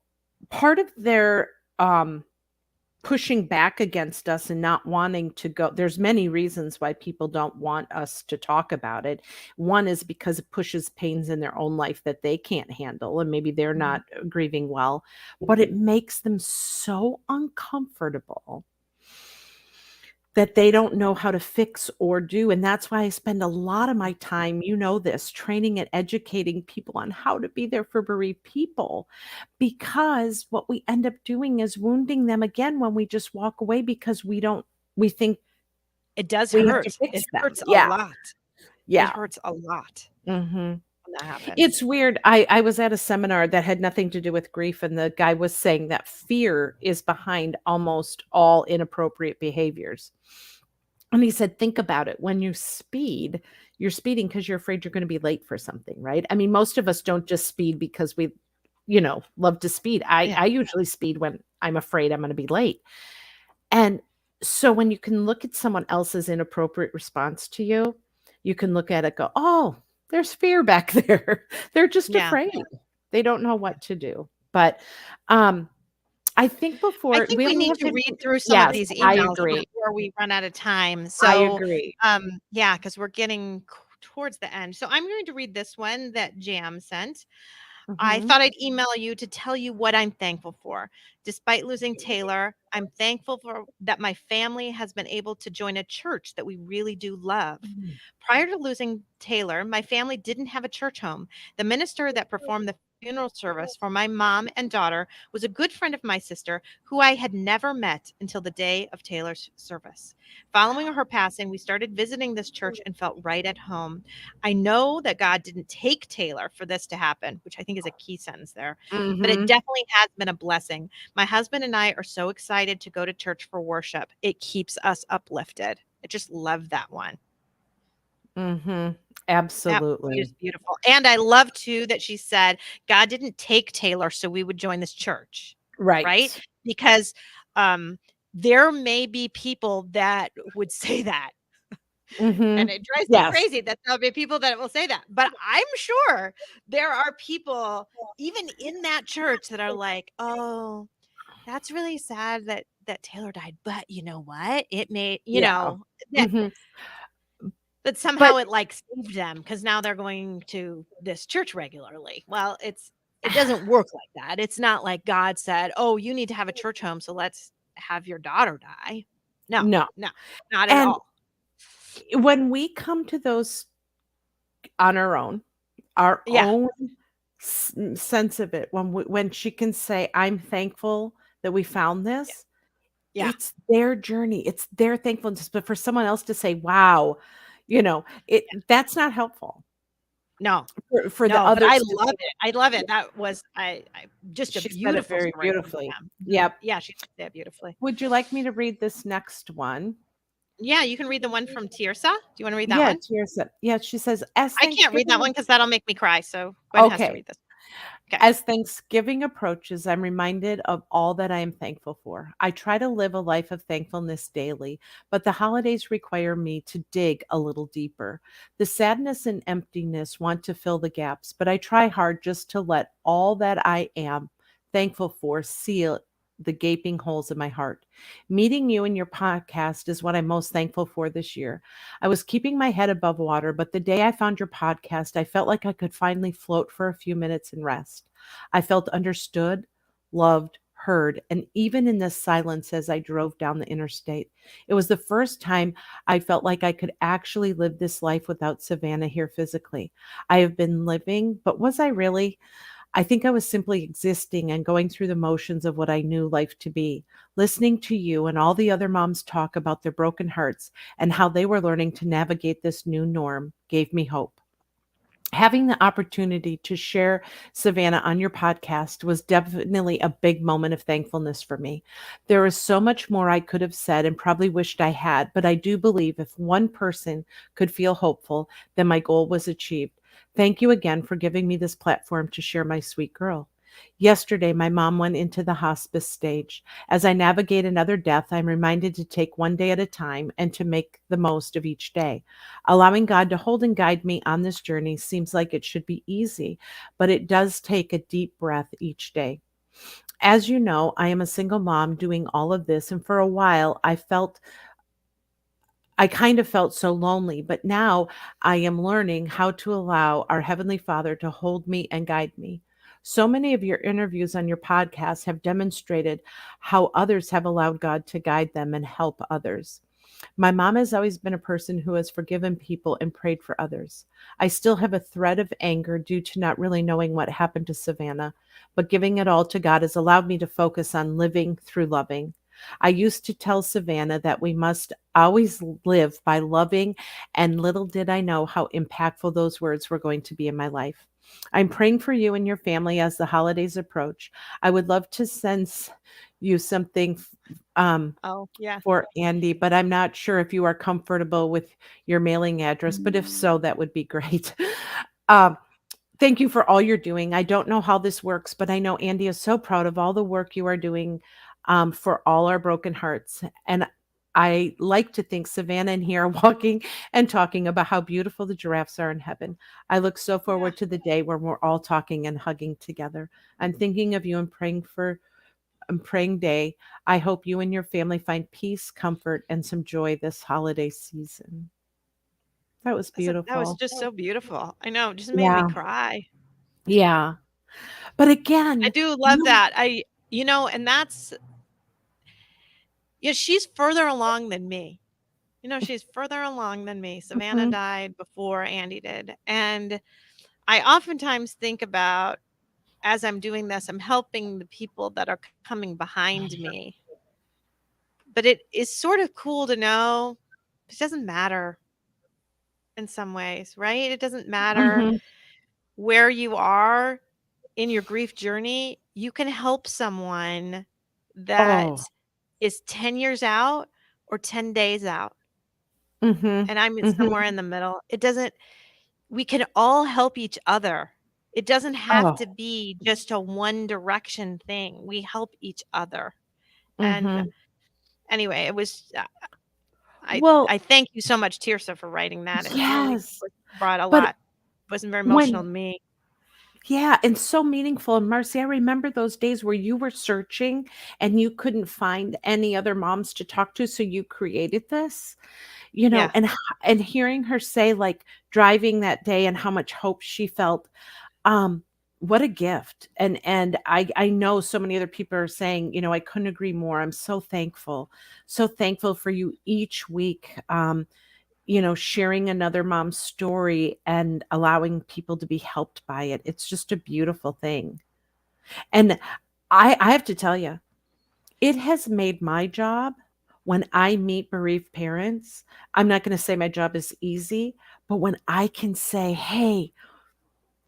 part of their pushing back against us and not wanting to go, there's many reasons why people don't want us to talk about it. One is because it pushes pains in their own life that they can't handle and maybe they're Mhm. not grieving well, but it makes them so uncomfortable that they don't know how to fix or do, and that's why I spend a lot of my time, you know this, training and educating people on how to be there for bereaved people, because what we end up doing is wounding them again when we just walk away because we think It does we have to hurt. fix It them. hurts a Yeah, lot. It yeah. hurts a lot Mhm. when that happens. It's weird, I was at a seminar that had nothing to do with grief, and the guy was saying that fear is behind almost all inappropriate behaviors. And he said, "Think about it. When you speed, you're speeding because 'cause you're afraid you're gonna be late for something, right?" I mean, most of us don't just speed because we, love to speed. I Yeah. I usually speed when I'm afraid I'm gonna be late. And so when you can look at someone else's inappropriate response to you, you can look at it, go, "Oh, there's fear back there. They're just Yeah. afraid. They don't know what to do." But, um, I think I before think we we only need have to read 15. through some of Yes, these I emails agree. before we run out of time. I So, agree. yeah, because we're getting towards the end. So I'm going to read this one that Jam sent. I Mhm. thought I'd email you to tell you what I'm thankful for. Despite losing Taylor, I'm thankful for that my family has been able to join a church that we really do love. Mm. Prior to losing Taylor, my family didn't have a church home. The minister that performed the funeral service for my mom and daughter was a good friend of my sister who I had never met until the day of Taylor's service. Following her passing, we started visiting this church and felt right at home. I know that God didn't take Taylor for this to happen, which I think is a key sentence there, but it Mhm. definitely has been a blessing. My husband and I are so excited to go to church for worship. It keeps us uplifted. I just love that one. Mhm. That is Absolutely. beautiful. And I love too that she said, God didn't take Taylor so we would join this church, right? Right. Because um, there may be people that would say that. And Mhm. it drives me Yes. crazy that there'll be people that will say that. But I'm sure there are people, even in that church, that are like, oh, that's really sad that Taylor died. But you know what? It made, Yeah. that Mhm. That But somehow it, like, saved them because now they're going to this church regularly. Well, it doesn't work like that. It's not like God said, "Oh, you need to have a church home, so let's have your daughter die." No, no. no, not at And all. when we come to those on our Yeah, own sense of it, when she can say, "I'm thankful that we found yeah, this," yeah. it's their journey, it's their thankfulness, but for someone else to say, "Wow," that's not helpful. No, For the no, but I others to love say, it. I love yeah, it. That was I just a she said it beautiful very story from beautifully. them. Mhm. Yep. Yeah, she did say it beautifully. Would you like me to read this next one? Yeah, you can read the one from Tirsa. Do you wanna read that Yeah, one? Tirsa. Yeah, she says, "As I can't read that Thanksgiving." one because 'cause that'll make me cry, so Gwen has to Okay. read this. Okay. As Thanksgiving approaches, I'm reminded of all that I am thankful for. I try to live a life of thankfulness daily, but the holidays require me to dig a little deeper. The sadness and emptiness want to fill the gaps, but I try hard just to let all that I am thankful for seal the gaping holes in my heart. Meeting you in your podcast is what I'm most thankful for this year. I was keeping my head above water, but the day I found your podcast, I felt like I could finally float for a few minutes and rest. I felt understood, loved, heard, and even in this silence as I drove down the interstate. It was the first time I felt like I could actually live this life without Savannah here physically. I have been living, but was I really? I think I was simply existing and going through the motions of what I knew life to be. Listening to you and all the other moms talk about their broken hearts and how they were learning to navigate this new norm gave me hope. Having the opportunity to share Savannah on your podcast was definitely a big moment of thankfulness for me. There is so much more I could have said and probably wished I had, but I do believe if one person could feel hopeful, then my goal was achieved. Thank you again for giving me this platform to share my sweet girl. Yesterday, my mom went into the hospice stage. As I navigate another death, I'm reminded to take one day at a time and to make the most of each day. Allowing God to hold and guide me on this journey seems like it should be easy, but it does take a deep breath each day. As you know, I am a single mom doing all of this, and for a while I kind of felt so lonely, but now I am learning how to allow our Heavenly Father to hold me and guide me. So many of your interviews on your podcast have demonstrated how others have allowed God to guide them and help others. My mom has always been a person who has forgiven people and prayed for others. I still have a thread of anger due to not really knowing what happened to Savannah, but giving it all to God has allowed me to focus on living through loving. I used to tell Savannah that we must always live by loving, and little did I know how impactful those words were going to be in my life. I'm praying for you and your family as the holidays approach. I would love to send you something um, Oh, yeah. for Andy, but I'm not sure if you are comfortable with your mailing address, but if so, that would be great. Um, Thank you for all you're doing. I don't know how this works, but I know Andy is so proud of all the work you are doing for all our broken hearts. And I like to think Savannah and he are walking and talking about how beautiful the giraffes are in heaven. I look so Yeah. forward to the day where we're all talking and hugging together. I'm thinking of you and praying day. I hope you and your family find peace, comfort, and some joy this holiday season. That was That was beautiful. just so beautiful. I know, it just made me Yeah. cry. Yeah. But I again, do love you that. And that's yeah, she's further along than me. She's further along than me. Savannah Mhm, died before Andy did. And I oftentimes think about as I'm doing this, I'm helping the people that are coming behind me. But it is sort of cool to know it doesn't matter in some ways, right? It doesn't matter mhm. where you are in your grief journey. You can help someone Oh, that is 10 years out or 10 days out. mhm, And I'm somewhere mhm. in the middle. It doesn't We can all help each other. It doesn't have to Oh, be just a one direction thing. We help each other. And mhm. anyway, it was Well, I thank you so much, Tirsa, for writing that. It really yes, brought a but lot. Wasn't very emotional when to me. yeah, and so meaningful, and Marcy, I remember those days where you were searching and you couldn't find any other moms to talk to, so you created this, Yeah. and hearing her say, like, driving that day and how much hope she felt. Um, what a gift. And I know so many other people are saying, I couldn't agree more. I'm so thankful. So thankful for you each week. Sharing another mom's story and allowing people to be helped by it. It's just a beautiful thing. And I have to tell you, it has made my job when I meet bereaved parents. I'm not going to say my job is easy, but when I can say, hey,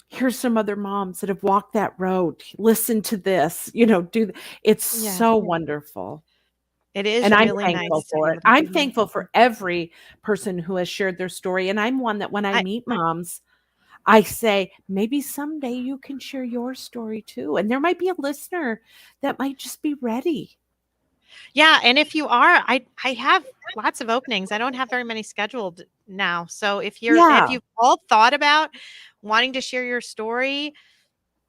here's some other moms that have walked that road. Listen to this, it's Yes. so wonderful. It is And I'm really thankful nice to be for it. able to I'm do that. thankful for every person who has shared their story. And I'm one that when I I meet moms, I say, maybe someday you can share your story too. And there might be a listener that might just be ready. Yeah, and if you are, I have lots of openings. I don't have very many scheduled now. So if Yeah. you've all thought about wanting to share your story,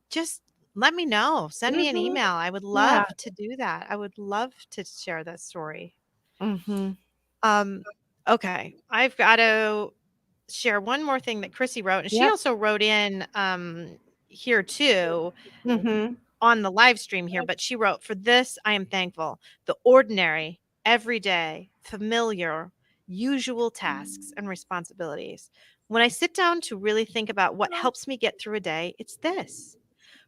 just let me know. Send me an Mhm. email. I would Yeah. love to do that. I would love to share that story. Mhm. Um, okay. I've got to share one more thing that Chrissy wrote, and she Yep. also wrote in here too Mhm. on the live stream here, but she wrote, "For this, I am thankful. The ordinary, everyday, familiar, usual tasks and responsibilities. When I sit down to really think about what helps me get through a day, it's this.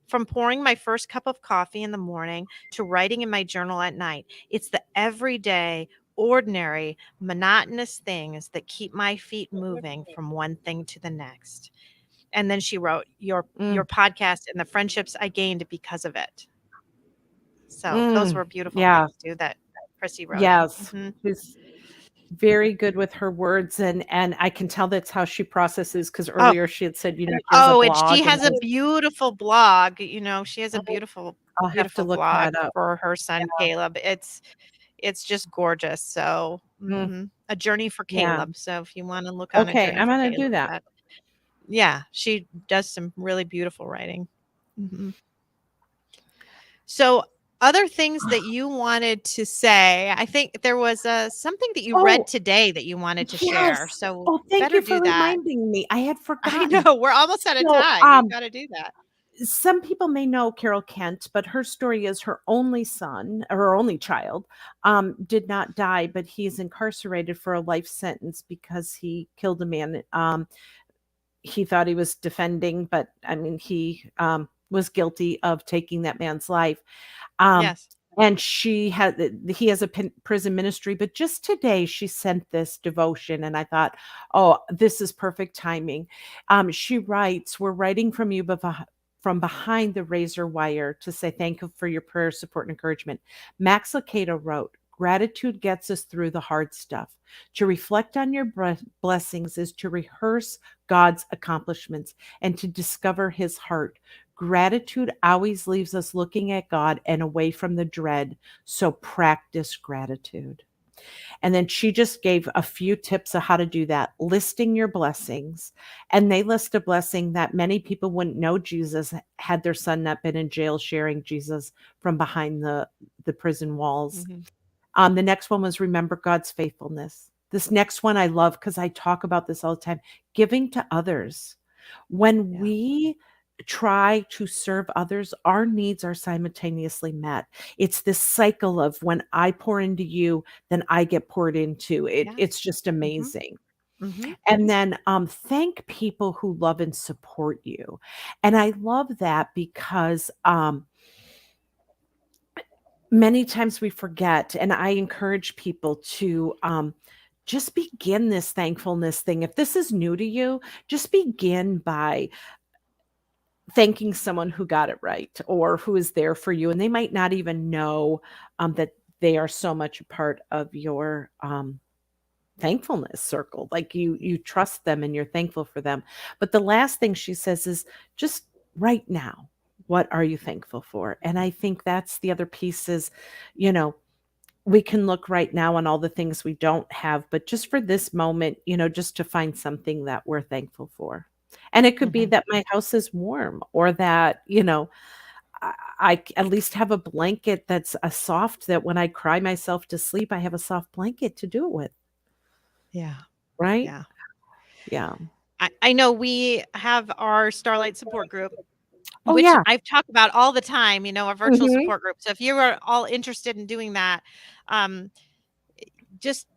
From pouring my first cup of coffee in the morning to writing in my journal at night, it's the everyday, ordinary, monotonous things that keep my feet moving from one thing to the next. And then she wrote, your Mm, podcast and the friendships I gained because of it. So those mm. were beautiful Yeah. things too that Chrissy wrote. Yes. Hmm. She's very good with her words, and I can tell that's how she processes, because Oh, earlier she had said, she has a oh, and she blog, and has a beautiful blog. She has a beautiful, I'll have to beautiful look blog that up. for her son Caleb. It's just gorgeous. So, Mm, a journey for yeah. Caleb. So if you want to look on a Okay, journey I'm for gonna Caleb, do that. that yeah, she does some really beautiful writing. Hmm. So, other things that you wanted to say, I think there was something that you read Oh, today that you wanted to share. yes. So, Oh, thank better you for do that. reminding me. I had I forgotten. know we're almost out of So, time. You got to do that. some people may know Carol Kent, but her story is her only son, or her only child, did not die, but he's incarcerated for a life sentence because he killed a man. He thought he was defending, but I mean, he was guilty of taking that man's life. Um, Yes. and he has a prison ministry, but just today she sent this devotion, and I thought, oh, this is perfect timing. She writes, "We're writing from you, from behind the razor wire, to say thank you for your prayer, support, and encouragement." Max Lucado wrote, "Gratitude gets us through the hard stuff. To reflect on your blessings is to rehearse God's accomplishments and to discover his heart. Gratitude always leaves us looking at God and away from the dread. So practice gratitude." And then she just gave a few tips of how to do that, listing your blessings. And they list a blessing that many people wouldn't know Jesus had their son not been in jail, sharing Jesus from behind the prison walls. Hmm. The next one was remember God's faithfulness. This next one I love because I talk about this all the time, giving to others. When Yeah. we try to serve others, our needs are simultaneously met. It's this cycle of when I pour into you, then I get poured into. Yes. It's just Hmm. amazing. Hmm. And then thank people who love and support you. And I love that because many times we forget, and I encourage people to just begin this thankfulness thing. If this is new to you, just begin by thanking someone who got it right or who is there for you. And they might not even know that they are so much a part of your thankfulness circle. Like you trust them and you're thankful for them. But the last thing she says is just right now, what are you thankful for? And I think that's the other piece is, you know, we can look right now on all the things we don't have, but just for this moment, just to find something that we're thankful for. And it could be Hmm. that my house is warm, or that, I at least have a blanket that's a soft, that when I cry myself to sleep, I have a soft blanket to do it with, Yeah. right? Yeah. Yeah. I know we have our Starlight support group, Oh, which yeah. I've talked about all the time, a virtual Mhm. support group. So if you are all interested in doing that, um, just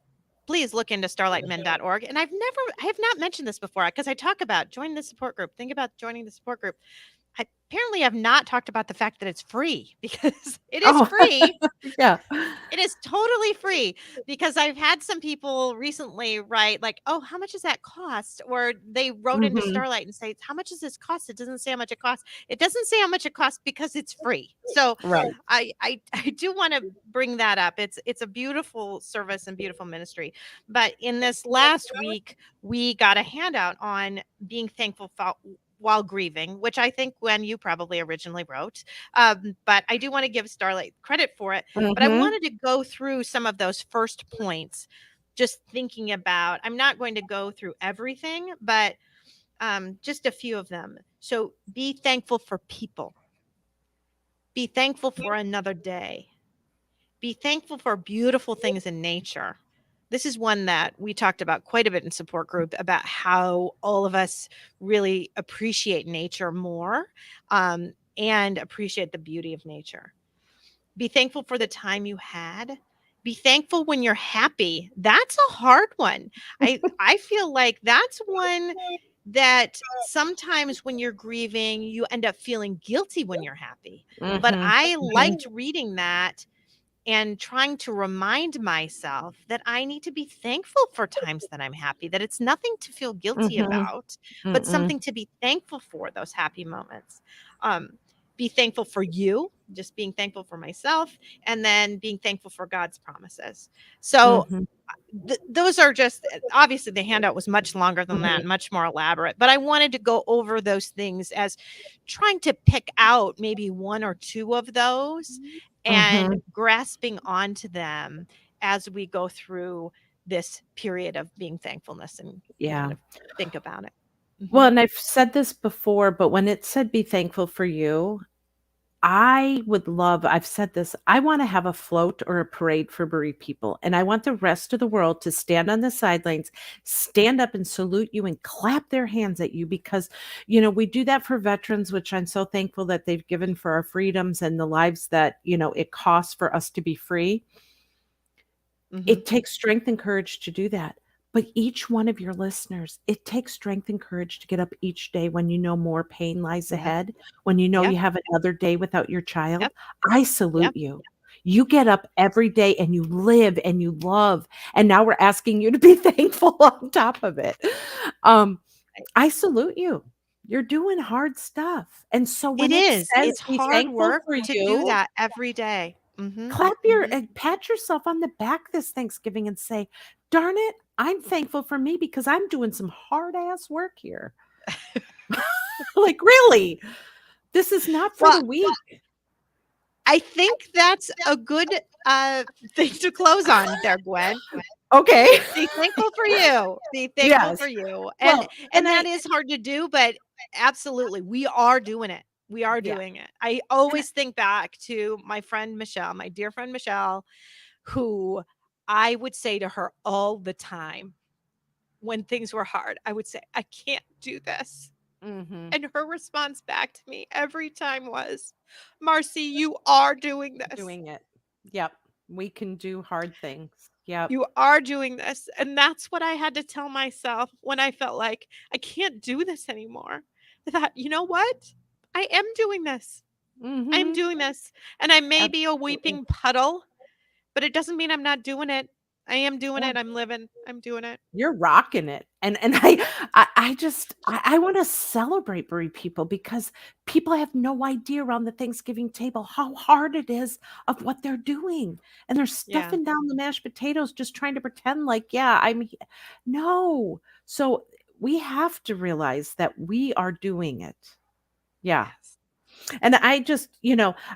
please look into starlightmen.org. And I have not mentioned this before because I talk about join the support group. Think about joining the support group. I apparently have not talked about the fact that it's free because it is Oh, free. yeah. It is totally free because I've had some people recently write like, "Oh, how much does that cost?" Or they wrote into Mhm. Starlight and say, "How much does this cost?" It doesn't say how much it costs. It doesn't say how much it costs because it's free. So Right. I do want to bring that up. It's a beautiful service and beautiful ministry. But in this last week, we got a handout on being thankful while grieving, which I think when you probably originally wrote. But I do want to give Starlight credit for it, but I Mhm. wanted to go through some of those first points, just thinking about, I'm not going to go through everything, but just a few of them. So be thankful for people, be thankful for another day, be thankful for beautiful things in nature. This is one that we talked about quite a bit in support group about how all of us really appreciate nature more and appreciate the beauty of nature. Be thankful for the time you had. Be thankful when you're happy. That's a hard one. I feel like that's one that sometimes when you're grieving, you end up feeling guilty when you're happy. But Mhm. I Mhm. liked reading that and trying to remind myself that I need to be thankful for times that I'm happy, that it's nothing to feel guilty Mhm. about, but Mm-mm. something to be thankful for, those happy moments. Um, be thankful for you, just being thankful for myself, and then being thankful for God's promises. So Mhm. those are just obviously the handout was much longer than that, Mhm. much more elaborate, but I wanted to go over those things as trying to pick out maybe one or two of those and Mhm. grasping onto them as we go through this period of being thankfulness and kind Yeah. of think about it. Well, Mhm. and I've said this before, but when it said be thankful for you, I would love I've said this, I wanna have a float or a parade for bereaved people, and I want the rest of the world to stand on the sidelines, stand up and salute you and clap their hands at you because, we do that for veterans, which I'm so thankful that they've given for our freedoms and the lives that, it costs for us to be free. Mhm. It takes strength and courage to do that. But each one of your listeners, it takes strength and courage to get up each day when you know more pain lies Yep. ahead, when you know Yep. you have another day without your child. Yep. I Yep. salute you. You get up every day and you live and you love, and now we're asking you to be thankful on top of it. Um, I salute you. You're doing hard stuff. And so It when it is. says It's be hard thankful work for to do you, that every day. Mhm. clap your Mhm. and pat yourself on the back this Thanksgiving and say, "Darn it, I'm thankful for me because I'm doing some hard ass work here." Like, really? This is not for Well, the weak. I think that's a good, thing to close on there, Gwen. Okay. Be thankful for you. Be thankful Yes. for you. And Well, and and that I is hard to do, but absolutely, we are doing it. We are yeah, doing it. I and I always think back to my friend Michelle, my dear friend Michelle, who I would say to her all the time when things were hard, I would say, "I can't do this." mhm, And her response back to me every time was, "Marcy, you are doing this. doing it. Yep. We can do hard things. Yep. You are doing this." And that's what I had to tell myself when I felt like I can't do this anymore. I thought, you know what? I am doing this. I am Mhm. doing this. And I may be a Absolutely. weeping puddle, but it doesn't mean I'm not doing it. I am doing Yeah. it. I'm living. I'm doing it. You're rocking it, and I just I wanna celebrate bereaved people because people have no idea around the Thanksgiving table how hard it is of what they're doing, and they're Yeah. stuffing down the mashed potatoes just trying to pretend like, "Yeah, I'm he" No. So, we have to realize that we are doing it. Yeah. Yes. And I just,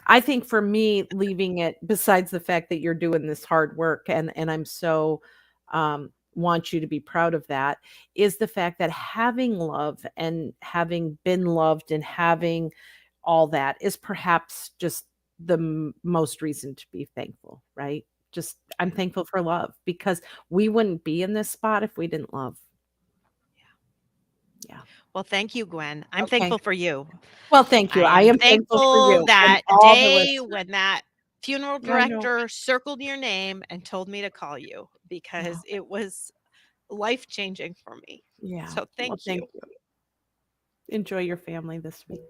I think for me leaving it besides the fact that you're doing this hard work and I'm so want you to be proud of that is the fact that having love and having been loved and having all that is perhaps just the most reason to be thankful, right? Just I'm Yeah. thankful for love because we wouldn't be in this spot if we didn't love. Yeah. Yeah. Well, thank you, Gwen. I'm Okay. thankful for you. Well, thank you. I I am am thankful for thankful you and that all the day listeners. when that funeral I know. director circled your name and told me to call you Yeah. because it was life changing for me. Yeah. So Well, thank thank you. you. Enjoy your family this week.